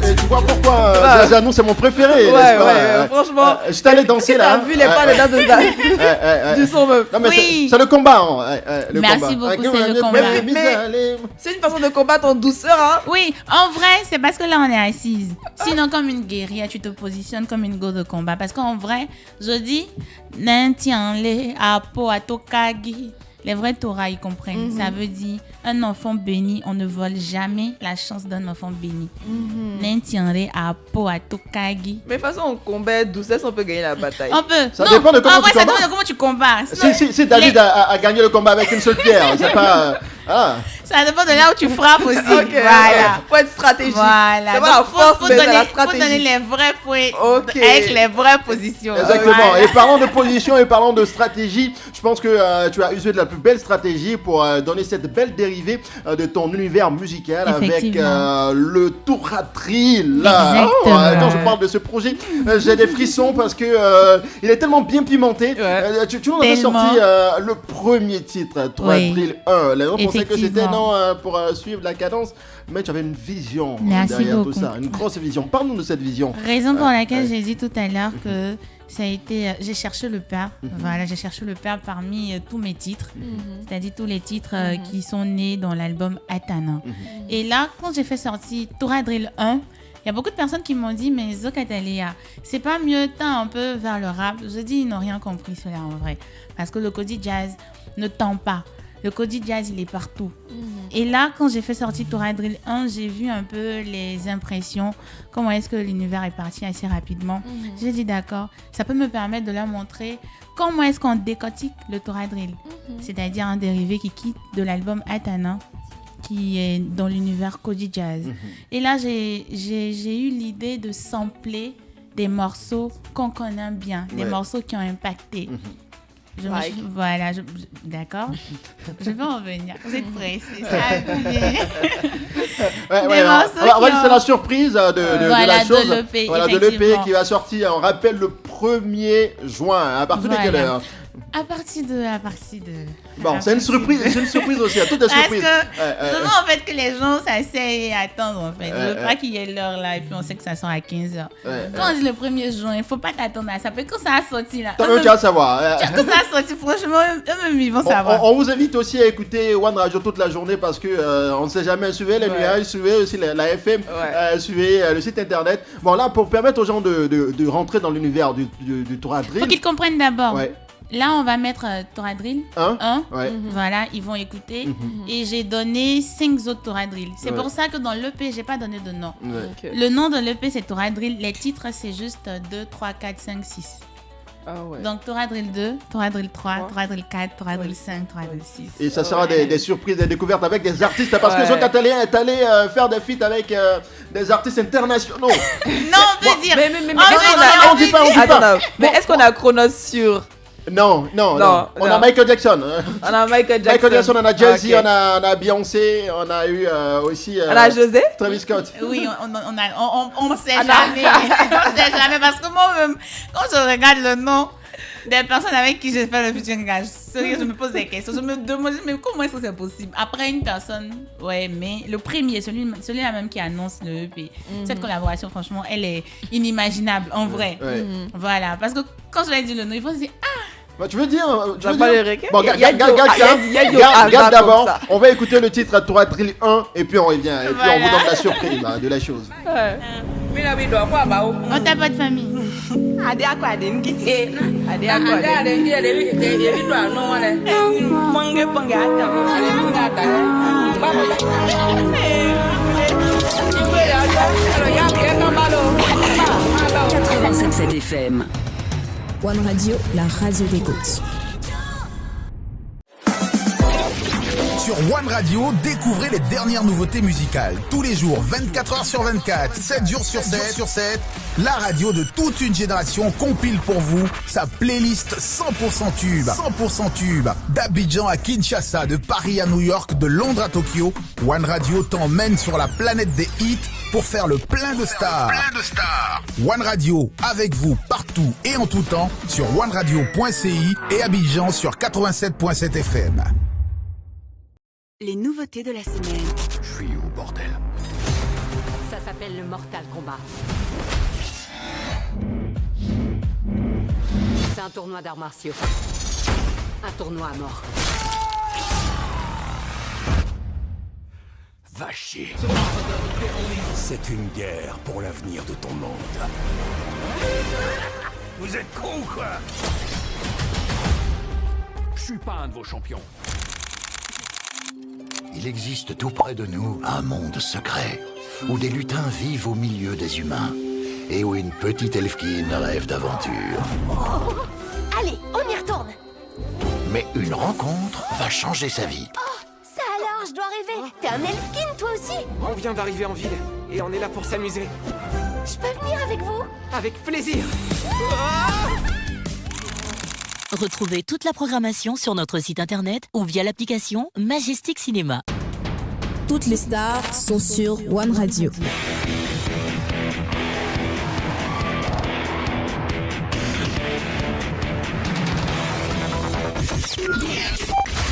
Et tu vois pourquoi Zazano c'est mon préféré, n'est-ce pas? Franchement, je t'allais danser là. T'as vu les pas dedans de Zazano du son meuf. Non mais oui. c'est le combat. Le Merci combat. beaucoup, c'est le combat. Mais c'est une façon de combattre en douceur, hein. Oui, en vrai, c'est parce que là on est assise. Sinon, comme une guerrière, tu te positionnes comme une go de combat. Parce qu'en vrai, je dis, Nentianle apo atokagi. Les vrais Torah, ils comprennent. Ça veut dire, un enfant béni, on ne vole jamais la chance d'un enfant béni. Nentianle apo atokagi. Mais de toute façon, on combat douceur, on peut gagner la bataille. On peut. Ça dépend de comment tu combats. Ça dépend de comment tu combats. Si David a gagné le combat avec une seule pierre, c'est pas... Ça dépend de là où tu frappes aussi. Okay, voilà. Faut être stratégique. Voilà. C'est pas la force, mais c'est la stratégie. Faut donner les vrais points avec les vraies positions. Exactement. Voilà. Et parlant de position et parlant de stratégie, je pense que tu as usé de la plus belle stratégie pour donner cette belle dérivée de ton univers musical avec le Touradrill. Quand je parle de ce projet, j'ai des frissons parce que il est tellement bien pimenté. Tu nous as sorti le premier titre, Touradrill 1. Là, on pensait que c'était pour suivre la cadence, mais tu avais une vision derrière tout ça, une grosse vision. Parle-nous de cette vision. Raison pour laquelle j'ai dit tout à l'heure que ça a été, j'ai cherché le père. Voilà, j'ai cherché le père parmi tous mes titres, c'est-à-dire tous les titres qui sont nés dans l'album Atana. Et là, quand j'ai fait sortir Touradrill 1, il y a beaucoup de personnes qui m'ont dit, mais Zokatalia, c'est pas mieux tend un peu vers le rap. Je dis, ils n'ont rien compris cela en vrai, parce que le Kodi Jazz ne tend pas. Le Kodi Jazz, il est partout. Et là, quand j'ai fait sortir Touradrill 1, j'ai vu un peu les impressions, comment est-ce que l'univers est parti assez rapidement. J'ai dit d'accord, ça peut me permettre de leur montrer comment est-ce qu'on décortique le Touradrill. C'est-à-dire un dérivé qui quitte de l'album Atana, qui est dans l'univers Kodi Jazz. Et là, j'ai eu l'idée de sampler des morceaux qu'on connaît bien, des morceaux qui ont impacté. D'accord. Je vais en venir. Vous êtes pressés. On va dire c'est la surprise de la chose. De l'EP, de l'EP qui va sortir, on rappelle, le 1er juin. À partir de quelle heure? À partir de... Bon, c'est une surprise aussi, à toutes les surprises. Parce que, souvent, en fait, que les gens s'asseyent et attendent, en fait. Je veux pas qu'il y ait l'heure là, et puis on sait que ça sort à 15h. Quand on dit le 1er juin, il faut pas t'attendre à ça. Parce que quand ça a sorti, là... Tu vas savoir. Quand ça a sorti, franchement, eux-mêmes, ils vont savoir. On vous invite aussi à écouter One Radio toute la journée parce que on ne sait jamais. Suivez les nuages, suivez aussi la FM, suivez le site internet. Bon, là, pour permettre aux gens de rentrer dans l'univers du Touradrill. Faut qu'ils comprennent d'abord. Là, on va mettre Touradrill 1. Voilà, ils vont écouter. Et j'ai donné 5 autres Touradrill. C'est pour ça que dans l'EP, j'ai pas donné de nom. Le nom de l'EP, c'est Touradrill. Les titres, c'est juste 2, 3, 4, 5, 6. Donc, Touradrill 2, Touradrill 3, Touradrill 4, Touradrill 5, Touradrill 6. Et ça sera des surprises, des découvertes avec des artistes. Parce que Zokatalia est allé faire des feats avec des artistes internationaux. Non, on peut dire. Mais on dit pas. Mais est-ce qu'on a Chronos sur... Non. On a Michael Jackson. On a Michael Jackson, on a Jay-Z, on a Beyoncé, on a eu aussi... on a José Travis Scott. Oui, on sait jamais. On sait jamais parce que moi-même, quand je regarde le nom, des personnes avec qui je fais le featuring. Sérieux, je me pose des questions. Je me demande, mais comment est-ce que c'est possible? Après, une personne, ouais, mais le premier, celui-là même qui annonce le EP, cette collaboration, franchement, elle est inimaginable, en vrai. Voilà, parce que quand je lui ai dit le nom, ils vont se dire, bah, tu veux dire Bon, garde d'abord. On va écouter le titre Toura Drill 1 et puis on revient. Et puis on vous donne la surprise de la chose. On t'a pas de famille. FM. One Radio, la radio des côtes. Sur One Radio, découvrez les dernières nouveautés musicales. Tous les jours, 24 heures sur 24, 7 jours sur 7, la radio de toute une génération compile pour vous sa playlist 100% tube. 100% tube. D'Abidjan à Kinshasa, de Paris à New York, de Londres à Tokyo, One Radio t'emmène sur la planète des hits pour faire le plein de stars. One Radio, avec vous partout et en tout temps sur oneradio.ci et Abidjan sur 87.7 FM. Les nouveautés de la semaine. Je suis où, bordel? Ça s'appelle le Mortal Kombat. C'est un tournoi d'arts martiaux. Un tournoi à mort. Va chier. C'est une guerre pour l'avenir de ton monde. Vous êtes cons ou quoi? Je suis pas un de vos champions. Il existe tout près de nous un monde secret où des lutins vivent au milieu des humains et où une petite elfquine rêve d'aventure. Oh. Allez, on y retourne. Mais une rencontre va changer sa vie. Oh, ça alors, je dois rêver. T'es un elfkin, toi aussi? On vient d'arriver en ville et on est là pour s'amuser. Je peux venir avec vous? Avec plaisir. Retrouvez toute la programmation sur notre site internet ou via l'application Majestic Cinéma. Toutes les stars sont sur One Radio.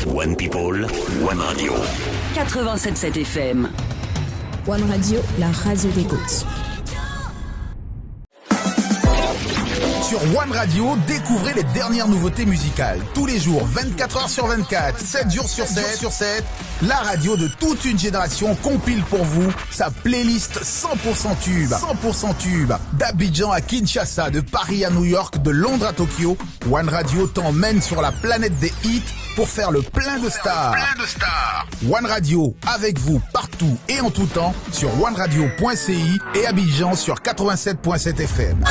One People, One Radio. 87.7 FM. One Radio, la radio des côtes. Sur One Radio, découvrez les dernières nouveautés musicales. Tous les jours, 24 heures sur 24, 7 jours sur 7, la radio de toute une génération compile pour vous sa playlist 100% tube. 100% tube. D'Abidjan à Kinshasa, de Paris à New York, de Londres à Tokyo, One Radio t'emmène sur la planète des hits pour faire le plein de stars. One Radio, avec vous partout et en tout temps sur oneradio.ci et Abidjan sur 87.7 FM.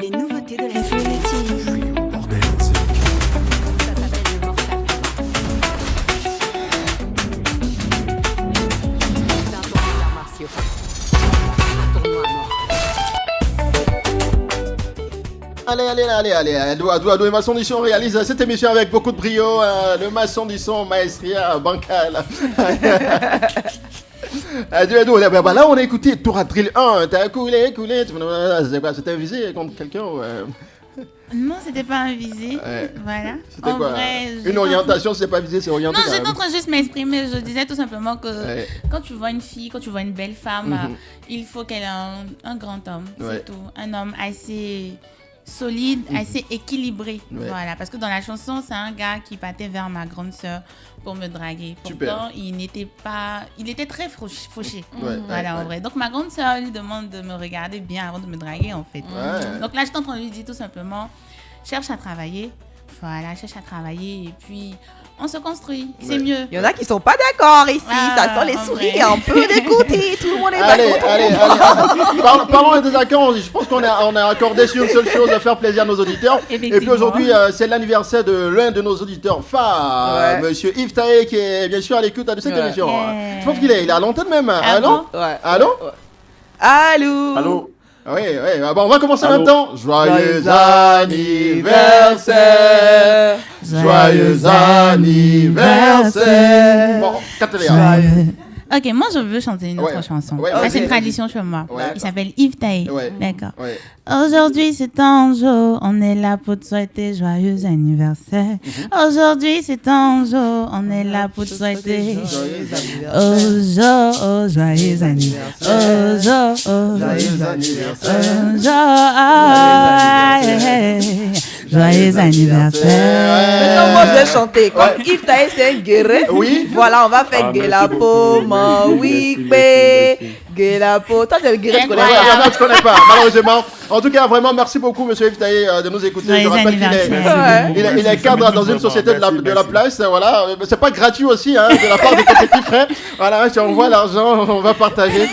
Les nouveautés de la semaine. Bordel. Ça s'appelle le Mortal Kombat. C'est un tournoi d'arts martiaux. Un tournoi à mort. Allez, Douadou et Maçon du Son réalise cette émission avec beaucoup de brio. Le Maçon du Son, Maestria Bancal. Là on a écouté Toura Drill 1, t'as coulé, c'est quoi, c'était un visé contre quelqu'un Non, c'était pas un visé, voilà. C'était quoi une orientation, c'est pas visé, c'est orienté. Non, j'étais en train de juste m'exprimer, je disais tout simplement que quand tu vois une fille, quand tu vois une belle femme, il faut qu'elle ait un grand homme, c'est tout. Un homme assez solide, assez équilibré, voilà. Parce que dans la chanson, c'est un gars qui partait vers ma grande sœur pour me draguer. Pourtant, il était très fauché. En vrai. Donc ma grande sœur lui demande de me regarder bien avant de me draguer, en fait. Donc là, j'étais en train de lui dire tout simplement, cherche à travailler. Voilà, cherche à travailler et puis on se construit, c'est mieux. Il y en a qui sont pas d'accord ici, ça sent les sourires, on peut l'écouter, tout le monde est d'accord. Allez. Parlons des accords, je pense qu'on a accordé sur une seule chose, de faire plaisir à nos auditeurs. Et puis aujourd'hui, c'est l'anniversaire de l'un de nos auditeurs phares, Monsieur Yves Taé, qui est bien sûr à l'écoute de cette émission. Je pense qu'il est à l'antenne même. Allô? Allô? Oui. Bon, on va commencer en même temps. Joyeux anniversaire. Joyeux anniversaire. Bon, Ok, moi je veux chanter une autre chanson. Ça, c'est une tradition chez moi. Il s'appelle Yves Taï. D'accord. Aujourd'hui, c'est un jour, on est là pour te souhaiter joyeux anniversaire. Aujourd'hui, c'est un jour, on est là pour te souhaiter joyeux anniversaire. Joyeux anniversaire. Maintenant, moi, je vais chanter. Comme Yves Taï, c'est un guerrier. Oui. Voilà, on va faire Guélapo, Mawikbe, Guélapo. Toi, c'est le guerrier, tu connais pas. Non, je connais pas, malheureusement. En tout cas, vraiment, merci beaucoup, monsieur Yves Taï, de nous écouter. Je rappelle qu'il est cadre dans une société de la place. Voilà. C'est pas gratuit aussi, hein, de la part de tes petits frères. Voilà, si on voit l'argent, on va partager.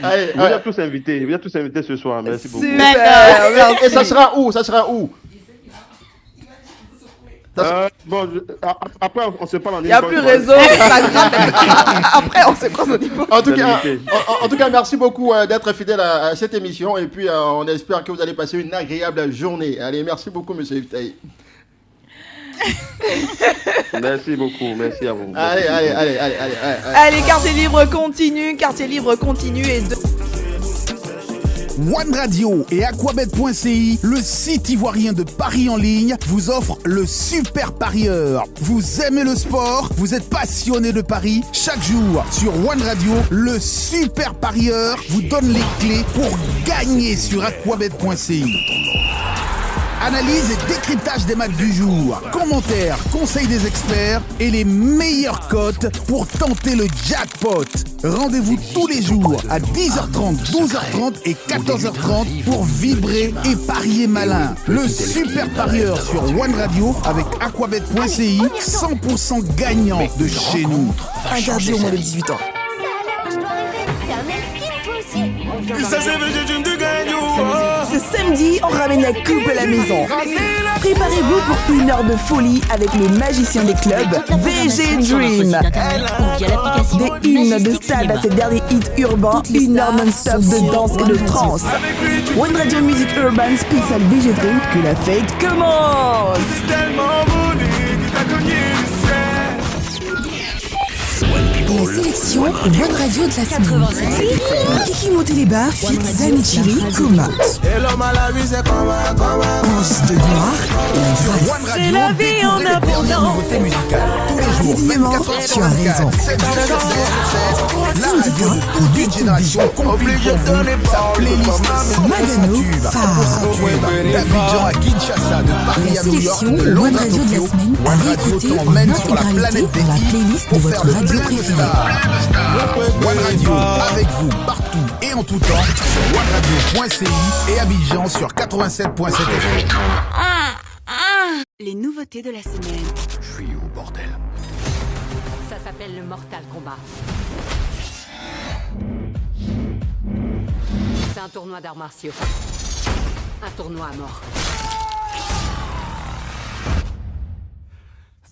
Allez, vous êtes tous invités. Vous êtes tous invités ce soir. Merci beaucoup. Et ça sera où? Ça sera où? Après, on se parle en Il n'y a plus réseau. Après, on se croise au niveau. En tout cas, merci beaucoup d'être fidèle à cette émission. Et puis, on espère que vous allez passer une agréable journée. Allez, merci beaucoup, monsieur Yves Taï. Merci beaucoup, merci à vous. Allez, Quartier Libre continue. Quartier Libre continue. One Radio et Aquabet.ci, le site ivoirien de paris en ligne, vous offre le Super Parieur. Vous aimez le sport, vous êtes passionné de paris. Chaque jour sur One Radio, le Super Parieur vous donne les clés pour gagner sur Aquabet.ci. Analyse et décryptage des matchs du jour, commentaires, conseils des experts et les meilleures cotes pour tenter le jackpot. Rendez-vous tous les jours à 10h30, 12h30 et 14h30 pour vibrer et parier malin. Le Super Parieur sur One Radio avec Aquabet.ci, 100% gagnant de chez nous. Interdit au moins de 18 ans. Ce samedi, on ramène la coupe à la maison. Préparez-vous pour une heure de folie avec les magiciens des clubs VG Dream. Des hymnes de stade à ses derniers hits urbains, une heure non-stop de danse et de trance. One Radio Music Urban spécial VG Dream, que la fête commence. La sélection One Radio de la semaine. Kiki Montélébar, fit Zani Chili, Kuma. Ange de gloire et grâce. C'est la vie en abondance. Évidemment, tu as raison. La radio de toute une génération compile pour vous sa playlist Magano, phare. d'Abidjan à Kinshasa, de Paris à New York, de One Londres à Radio de la Tokyo. semaine à One Radio réécouter en t'emmène sur la intégralité planète des dans la hits playlist de pour faire votre le radio plein de préférée. stars. One Radio avec vous partout et en tout temps sur OneRadio.ci et Abidjan sur 87.7 FM. Les nouveautés de la semaine. Je suis où, bordel? Ça s'appelle le Mortal Kombat. C'est un tournoi d'arts martiaux. Un tournoi à mort.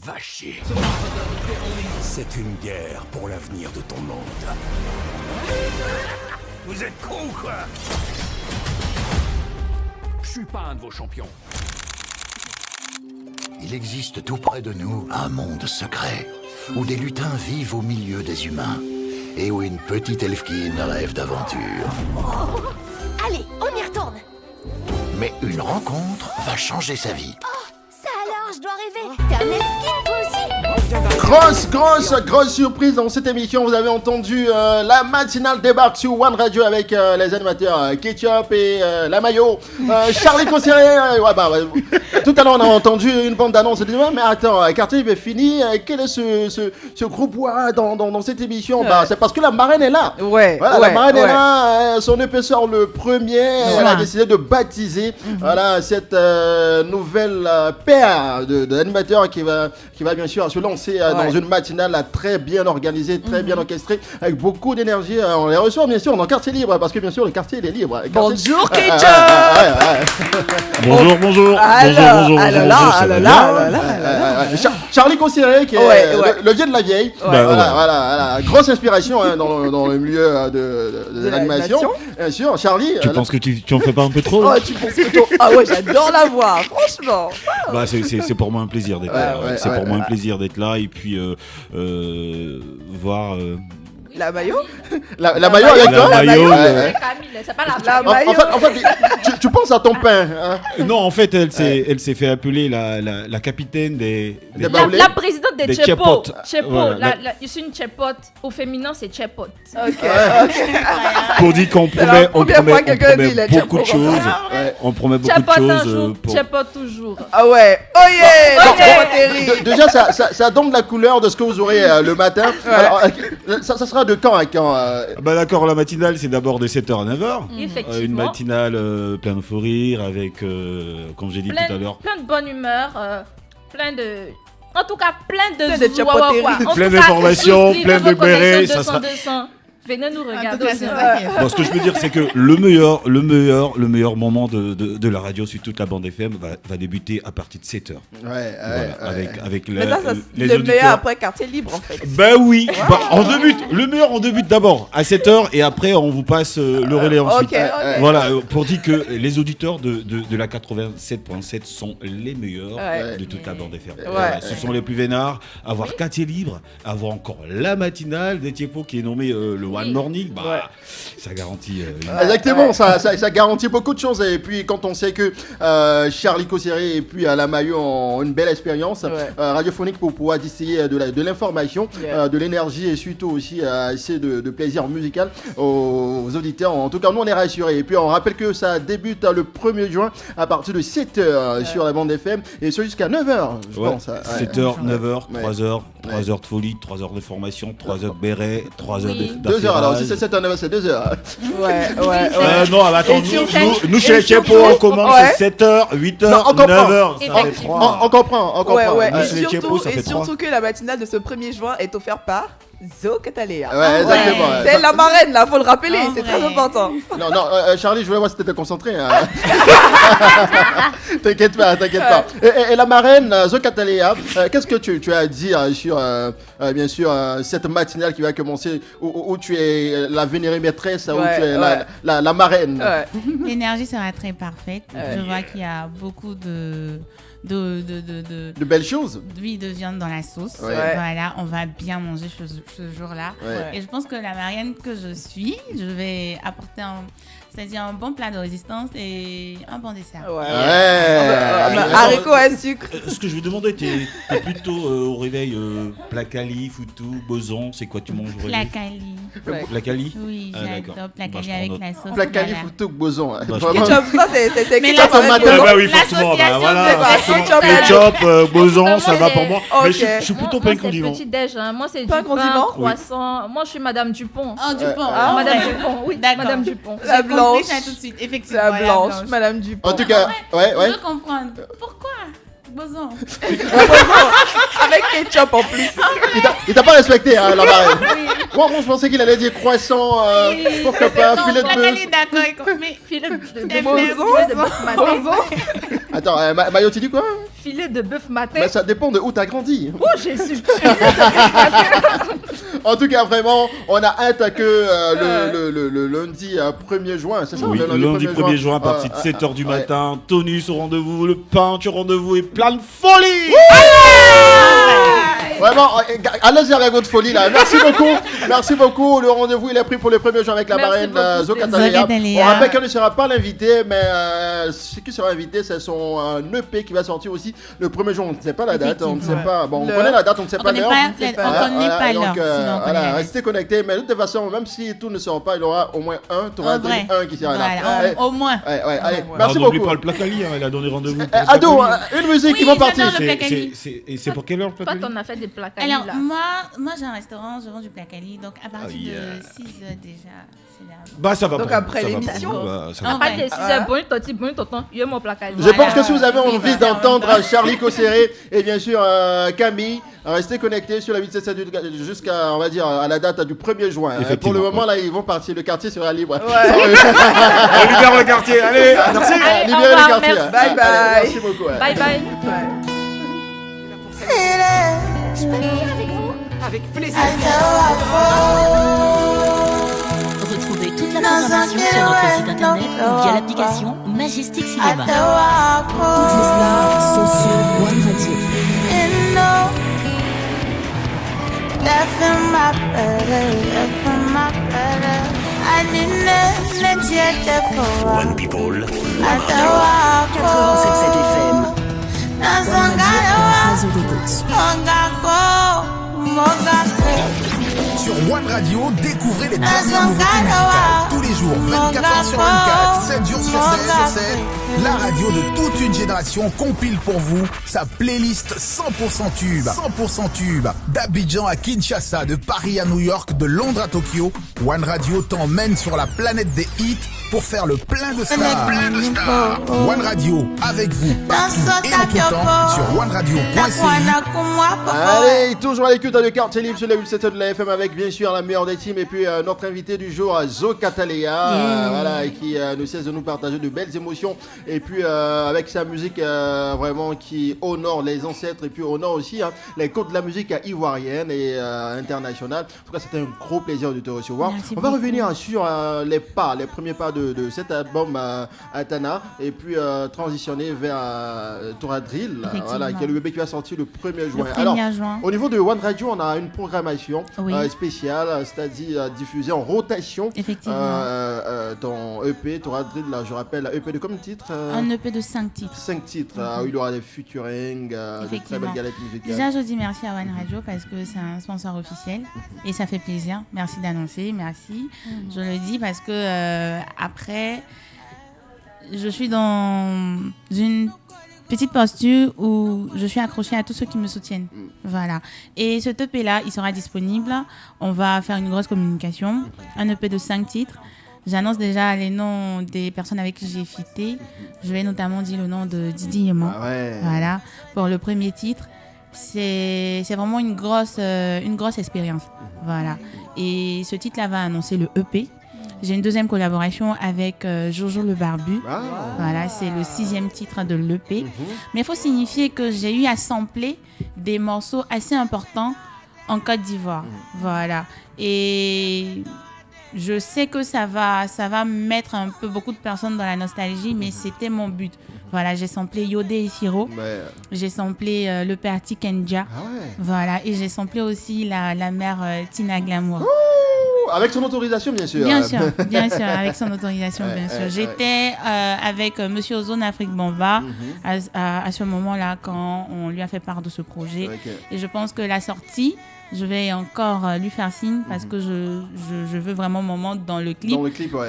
Va chier. C'est une guerre pour l'avenir de ton monde. Vous êtes con ou quoi? Je suis pas un de vos champions. Il existe tout près de nous un monde secret où des lutins vivent au milieu des humains et où une petite elfquine rêve d'aventure. Oh. Allez, on y retourne. Mais une rencontre va changer sa vie. Oh, ça alors, je dois rêver. T'es un elfkin, toi aussi? Grosse surprise dans cette émission. Vous avez entendu la matinale débarque sur One Radio avec les animateurs Ketchup et la Mayo. Charlie Conceré. Tout à l'heure, on a entendu une bande d'annonces. On dit, ouais, mais attends, Quartier est fini. Quel est ce groupe dans cette émission? C'est parce que la marraine est là. La marraine est là. Son épaisseur le premier. Elle a décidé de baptiser cette nouvelle paire d'animateurs qui va bien sûr se lancer dans une matinale très bien organisée, très bien orchestrée, avec beaucoup d'énergie. On les reçoit bien sûr dans Quartier Libre, parce que bien sûr le quartier il est libre. Bonjour Ketchup. Bonjour. Charlie Cosseret, qui est le vieux de la vieille. Voilà. Grosse inspiration dans le milieu de l'animation. Bien sûr, Charlie. Tu penses que tu en fais pas un peu trop? Tu penses que ah ouais, j'adore la voir, franchement. C'est pour moi un plaisir d'être là. C'est pour moi un plaisir d'être là et puis voir. La maillot La maillot avec toi? La maillot. C'est pas la maillot. En fait, tu penses à ton pain. Non, en fait, elle s'est fait appeler la capitaine des la présidente des Chepot. Je suis une Chepot. Au féminin, c'est Chepot. Ok. Pour dire qu'on promet beaucoup de choses. On promet beaucoup de choses. Chepot toujours. Ah ouais. Oh yeah. Déjà, ça donne la couleur de ce que vous aurez le matin. Alors, ça sera de quand à quand D'accord, la matinale, c'est d'abord de 7h à 9h. Effectivement. Une matinale plein de fou rire avec, comme j'ai dit tout à l'heure, plein de bonne humeur, plein de... En tout cas, plein de plein d'informations, plein de bérets. Ça sera... Venez nous regarder. Bon, ce que je veux dire, c'est que le meilleur moment de la radio sur toute la bande FM va débuter à partir de 7h. Avec les le meilleur après quartier libre, en fait. Ben oui. Le meilleur on débute d'abord à 7h et après on vous passe le relais ensuite. Voilà, pour dire que les auditeurs de la 87.7 sont les meilleurs de toute la bande FM. Ce sont les plus vénards. Avoir quartier libre, avoir encore la matinale des Tiepos qui est nommé le One Morning, ça garantit. Exactement, ça garantit beaucoup de choses. Et puis quand on sait que Charlie Cosseret et puis la Maillot ont une belle expérience radiophonique pour pouvoir distiller de l'information, de l'énergie et surtout aussi assez de plaisir musical aux auditeurs. En tout cas, nous on est rassurés. Et puis on rappelle que ça débute le 1er juin à partir de 7h sur la bande FM et ce jusqu'à 9h, je pense. 7h, 9h, 3h. 3 heures de folie, 3 heures de formation, 3 heures de béret, 3 heures de 2 heures alors, si c'est 7 h 9 c'est 2 heures. Non, attends, nous chez les Tiepos, on commence à 7h, 8h, 9h. Ça fait 3. On comprend. Et surtout que la matinale de ce 1er juin est offerte par Zo Catalea. Ouais, exactement. C'est la marraine là, faut le rappeler, c'est très important. Non, Charlie, je voulais voir si t'étais concentré. T'inquiète pas. Et la marraine, Zo Catalea, qu'est-ce que tu as à dire sur, bien sûr, cette matinale qui va commencer, où tu es la vénérée maîtresse, où tu es la marraine. L'énergie sera très parfaite. Je vois qu'il y a beaucoup de belles choses. Oui, de viande dans la sauce. Voilà, on va bien manger ce jour-là. Et je pense que la marianne que je suis, je vais apporter un bon plat de résistance et un bon dessert. Haricots à sucre. Ce que je vais demander, t'es plutôt au réveil plat cali, foutou, boson, c'est quoi tu manges au réveil? Plat cali. Oui, j'adore plat cali avec la sauce. Plat cali, foutou, boson. Ketchup, ça c'est ketchup au matin. Oui, forcément. Ketchup, boson, ça va pour moi. Mais je suis plutôt pain condiment. Petit déj, moi c'est du pain, croissant. Moi je suis Madame Dupont. Dupont. Madame Dupont, oui, Madame Dupont. La blanche. Tout de suite, effectivement. La blanche, Madame Dupont. En tout cas, Je veux comprendre. Pourquoi boson? Avec ketchup en plus. Il t'a pas respecté, la marraine. Moi, je pensais qu'il allait dire croissant, pourquoi pas, filet de bœuf. D'accord, mais filet de bœuf matin. Attends, Mayo, tu dis quoi? Filet de bœuf matin. Mais ça dépend de où t'as grandi. Oh, Jésus. En tout cas, vraiment, on a hâte que le lundi 1er juin, c'est ça? Oui, le lundi 1er juin à partir de 7h du matin, Tonus au rendez-vous, le peintre au rendez-vous et plein de folie. Vraiment, allez-y avec votre folie là. Merci beaucoup. Le rendez-vous il est pris pour le 1er juin avec la marraine Zo Catalea. On rappelle qu'elle ne sera pas l'invité, mais ce qui sera invité, c'est son EP qui va sortir aussi le 1er juin. On ne sait pas la date, on ne sait pas. Bon, on connaît la date, on ne sait pas l'heure. On ne connaît pas l'heure. Voilà, restez connectés. Mais de toute façon, même si tout ne sera pas, il y aura au moins un. Tu auras un qui sera là. Au moins. Allez, merci beaucoup. N'oublie pas le Placali, elle a donné rendez-vous. Ado, une musique qui va partir. C'est pour quelle heure le Placali? Toi, t'en as fait des placali. Alors, moi j'ai un restaurant, je vends du placali, donc à partir de 6h déjà, c'est là. Bah, ça va. Donc après l'émission. À partir de 6h, bon, tonton, il y a mon placali. Je pense que si vous avez envie d'entendre Charlie Cosseret et bien sûr Camille, restez connectés sur la 877 jusqu'à, on va dire, à la date du 1er juin. Pour le moment, là, ils vont partir. Le quartier sera libre. On libère le quartier. Allez, merci. Libérez le quartier. Bye bye. Merci beaucoup. Bye bye. Je peux venir avec vous? Avec plaisir. Retrouvez toute la programmation sur notre site internet ou via l'application Majestic Cinéma. Toutes les stars sont sur One Radio. One People. 87 FM. Réseau d'écoute. Sur One Radio, découvrez les dernières nouveautés musicales. Tous les jours, 24h sur 24, 7 jours sur 7. La radio de toute une génération compile pour vous sa playlist 100% tube. 100% tube. D'Abidjan à Kinshasa, de Paris à New York, de Londres à Tokyo. One Radio t'emmène sur la planète des hits pour faire le plein de stars. One Radio, avec vous, partout et en tout temps, sur oneradio.ci. Allez, toujours à l'écoute de Quartier Libre sur la 87 de la FM avec bien sûr la meilleure des teams et puis notre invité du jour, Zo Catalea, voilà, qui ne cesse de nous partager de belles émotions et puis avec sa musique vraiment qui honore les ancêtres et puis honore aussi les codes de la musique ivoirienne et internationale. En tout cas, c'était un gros plaisir de te recevoir. On va revenir sur les premiers pas de cet album Atana et puis transitionner vers Tora Drill, voilà, qui est le bébé qui va sortir le 1er juin. Alors, au niveau de One Radio, on a une programmation spéciale, c'est-à-dire diffusée en rotation. Effectivement. Ton EP, Tora Drill, là, je rappelle, EP de combien de titres Un EP de 5 titres. 5 titres, où il y aura des featuring, de très belles galettes musicales. Déjà, je dis merci à One Radio parce que c'est un sponsor officiel et ça fait plaisir. Merci d'annoncer, merci. Je le dis parce que après, je suis dans une petite posture où je suis accrochée à tous ceux qui me soutiennent. Voilà. Et ce EP-là, il sera disponible. On va faire une grosse communication. Un EP de 5 titres. J'annonce déjà les noms des personnes avec qui j'ai fité. Je vais notamment dire le nom de Didi Yéman. Voilà. Pour le premier titre. C'est vraiment une grosse expérience. Voilà. Et ce titre-là va annoncer le EP. J'ai une deuxième collaboration avec Jojo le Barbu. Voilà, c'est le 6e titre de l'EP. Mais il faut signifier que j'ai eu à sampler des morceaux assez importants en Côte d'Ivoire. Voilà. Et je sais que ça va mettre un peu beaucoup de personnes dans la nostalgie, mais c'était mon but. Voilà, j'ai samplé Yodé et Siro. J'ai samplé le père Tikenja. Voilà, et j'ai samplé aussi la mère Tina Glamour. Avec son autorisation, bien sûr. Bien sûr, avec son autorisation, bien sûr. J'étais avec Monsieur Ozone Afrique Bomba à ce moment-là quand on lui a fait part de ce projet. Et je pense que la sortie, je vais encore lui faire signe parce que je veux vraiment mon monde dans le clip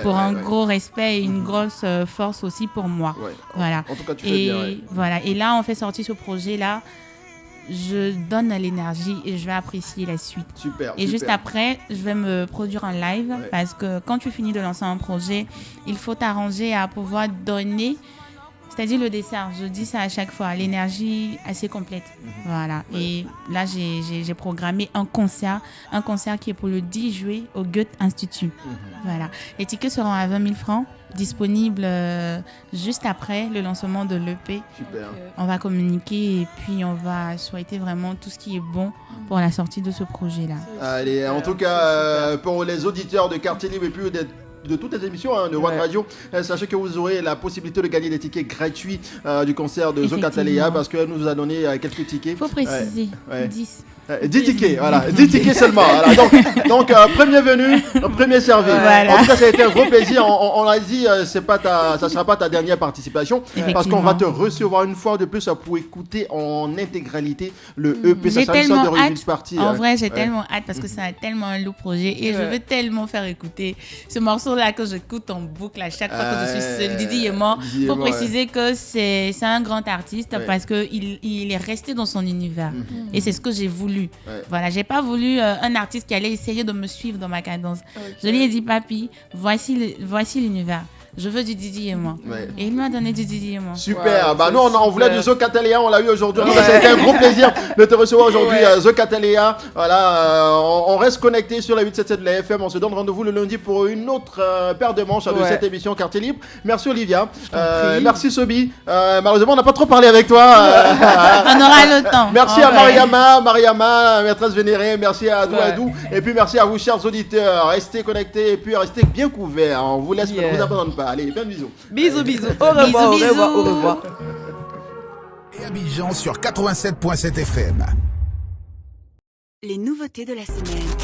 pour un gros respect et une grosse force aussi pour moi. Voilà. En tout cas, tu fais bien. Voilà. Et là, on fait sortir ce projet-là. Je donne l'énergie et je vais apprécier la suite. Super. Juste après, je vais me produire en live parce que quand tu finis de lancer un projet, il faut t'arranger à pouvoir donner, c'est-à-dire le dessert. Je dis ça à chaque fois, l'énergie assez complète. Voilà. Et là, j'ai programmé un concert qui est pour le 10 juillet au Goethe Institut. Voilà. Les tickets seront à 20 000 francs. Disponible juste après le lancement de l'EP. Super. On va communiquer et puis on va souhaiter vraiment tout ce qui est bon pour la sortie de ce projet-là. Allez, en tout cas, pour les auditeurs de Quartier Libre et puis de toutes les émissions de One Radio, sachez que vous aurez la possibilité de gagner des tickets gratuits du concert de Zo Catalea parce qu'elle nous a donné quelques tickets. Il faut préciser, 10. 10 tickets, voilà, 10 tickets seulement. Voilà. Donc premier venu, premier servi. Voilà. En tout cas, ça a été un gros plaisir. On l'a dit, ça sera pas ta dernière participation parce qu'on va te recevoir une fois de plus pour écouter en intégralité le EP. J'ai tellement hâte. Partie, en vrai, j'ai tellement hâte parce que c'est tellement un lourd projet et je veux tellement faire écouter ce morceau-là que j'écoute en boucle à chaque fois que je suis seule. Didi Yéman. Faut préciser que c'est un grand artiste parce que il est resté dans son univers et c'est ce que j'ai voulu. Voilà, j'ai pas voulu un artiste qui allait essayer de me suivre dans ma cadence. Je lui ai dit, papy, voici l'univers. je veux du Didi et moi. Ouais. Et il m'a donné du Didi et moi. Super. Bah nous on voulait du Zocatelea, on l'a eu aujourd'hui. Ça a été un gros plaisir de te recevoir aujourd'hui, Zocatelea. Voilà, on reste connecté sur la 877 de la FM. On se donne rendez-vous le lundi pour une autre paire de manches de cette émission Quartier Libre. Merci Olivia. Merci Sobi. Malheureusement on n'a pas trop parlé avec toi. On aura le temps. Merci à Mariama, maîtresse vénérée. Merci à Adou. Et puis merci à vous chers auditeurs. Restez connectés et puis restez bien couverts. On vous laisse, ne vous abandonne pas. Allez, plein de bisous. Bisous. Au revoir. Et Abidjan sur 87.7 FM. Les nouveautés de la semaine.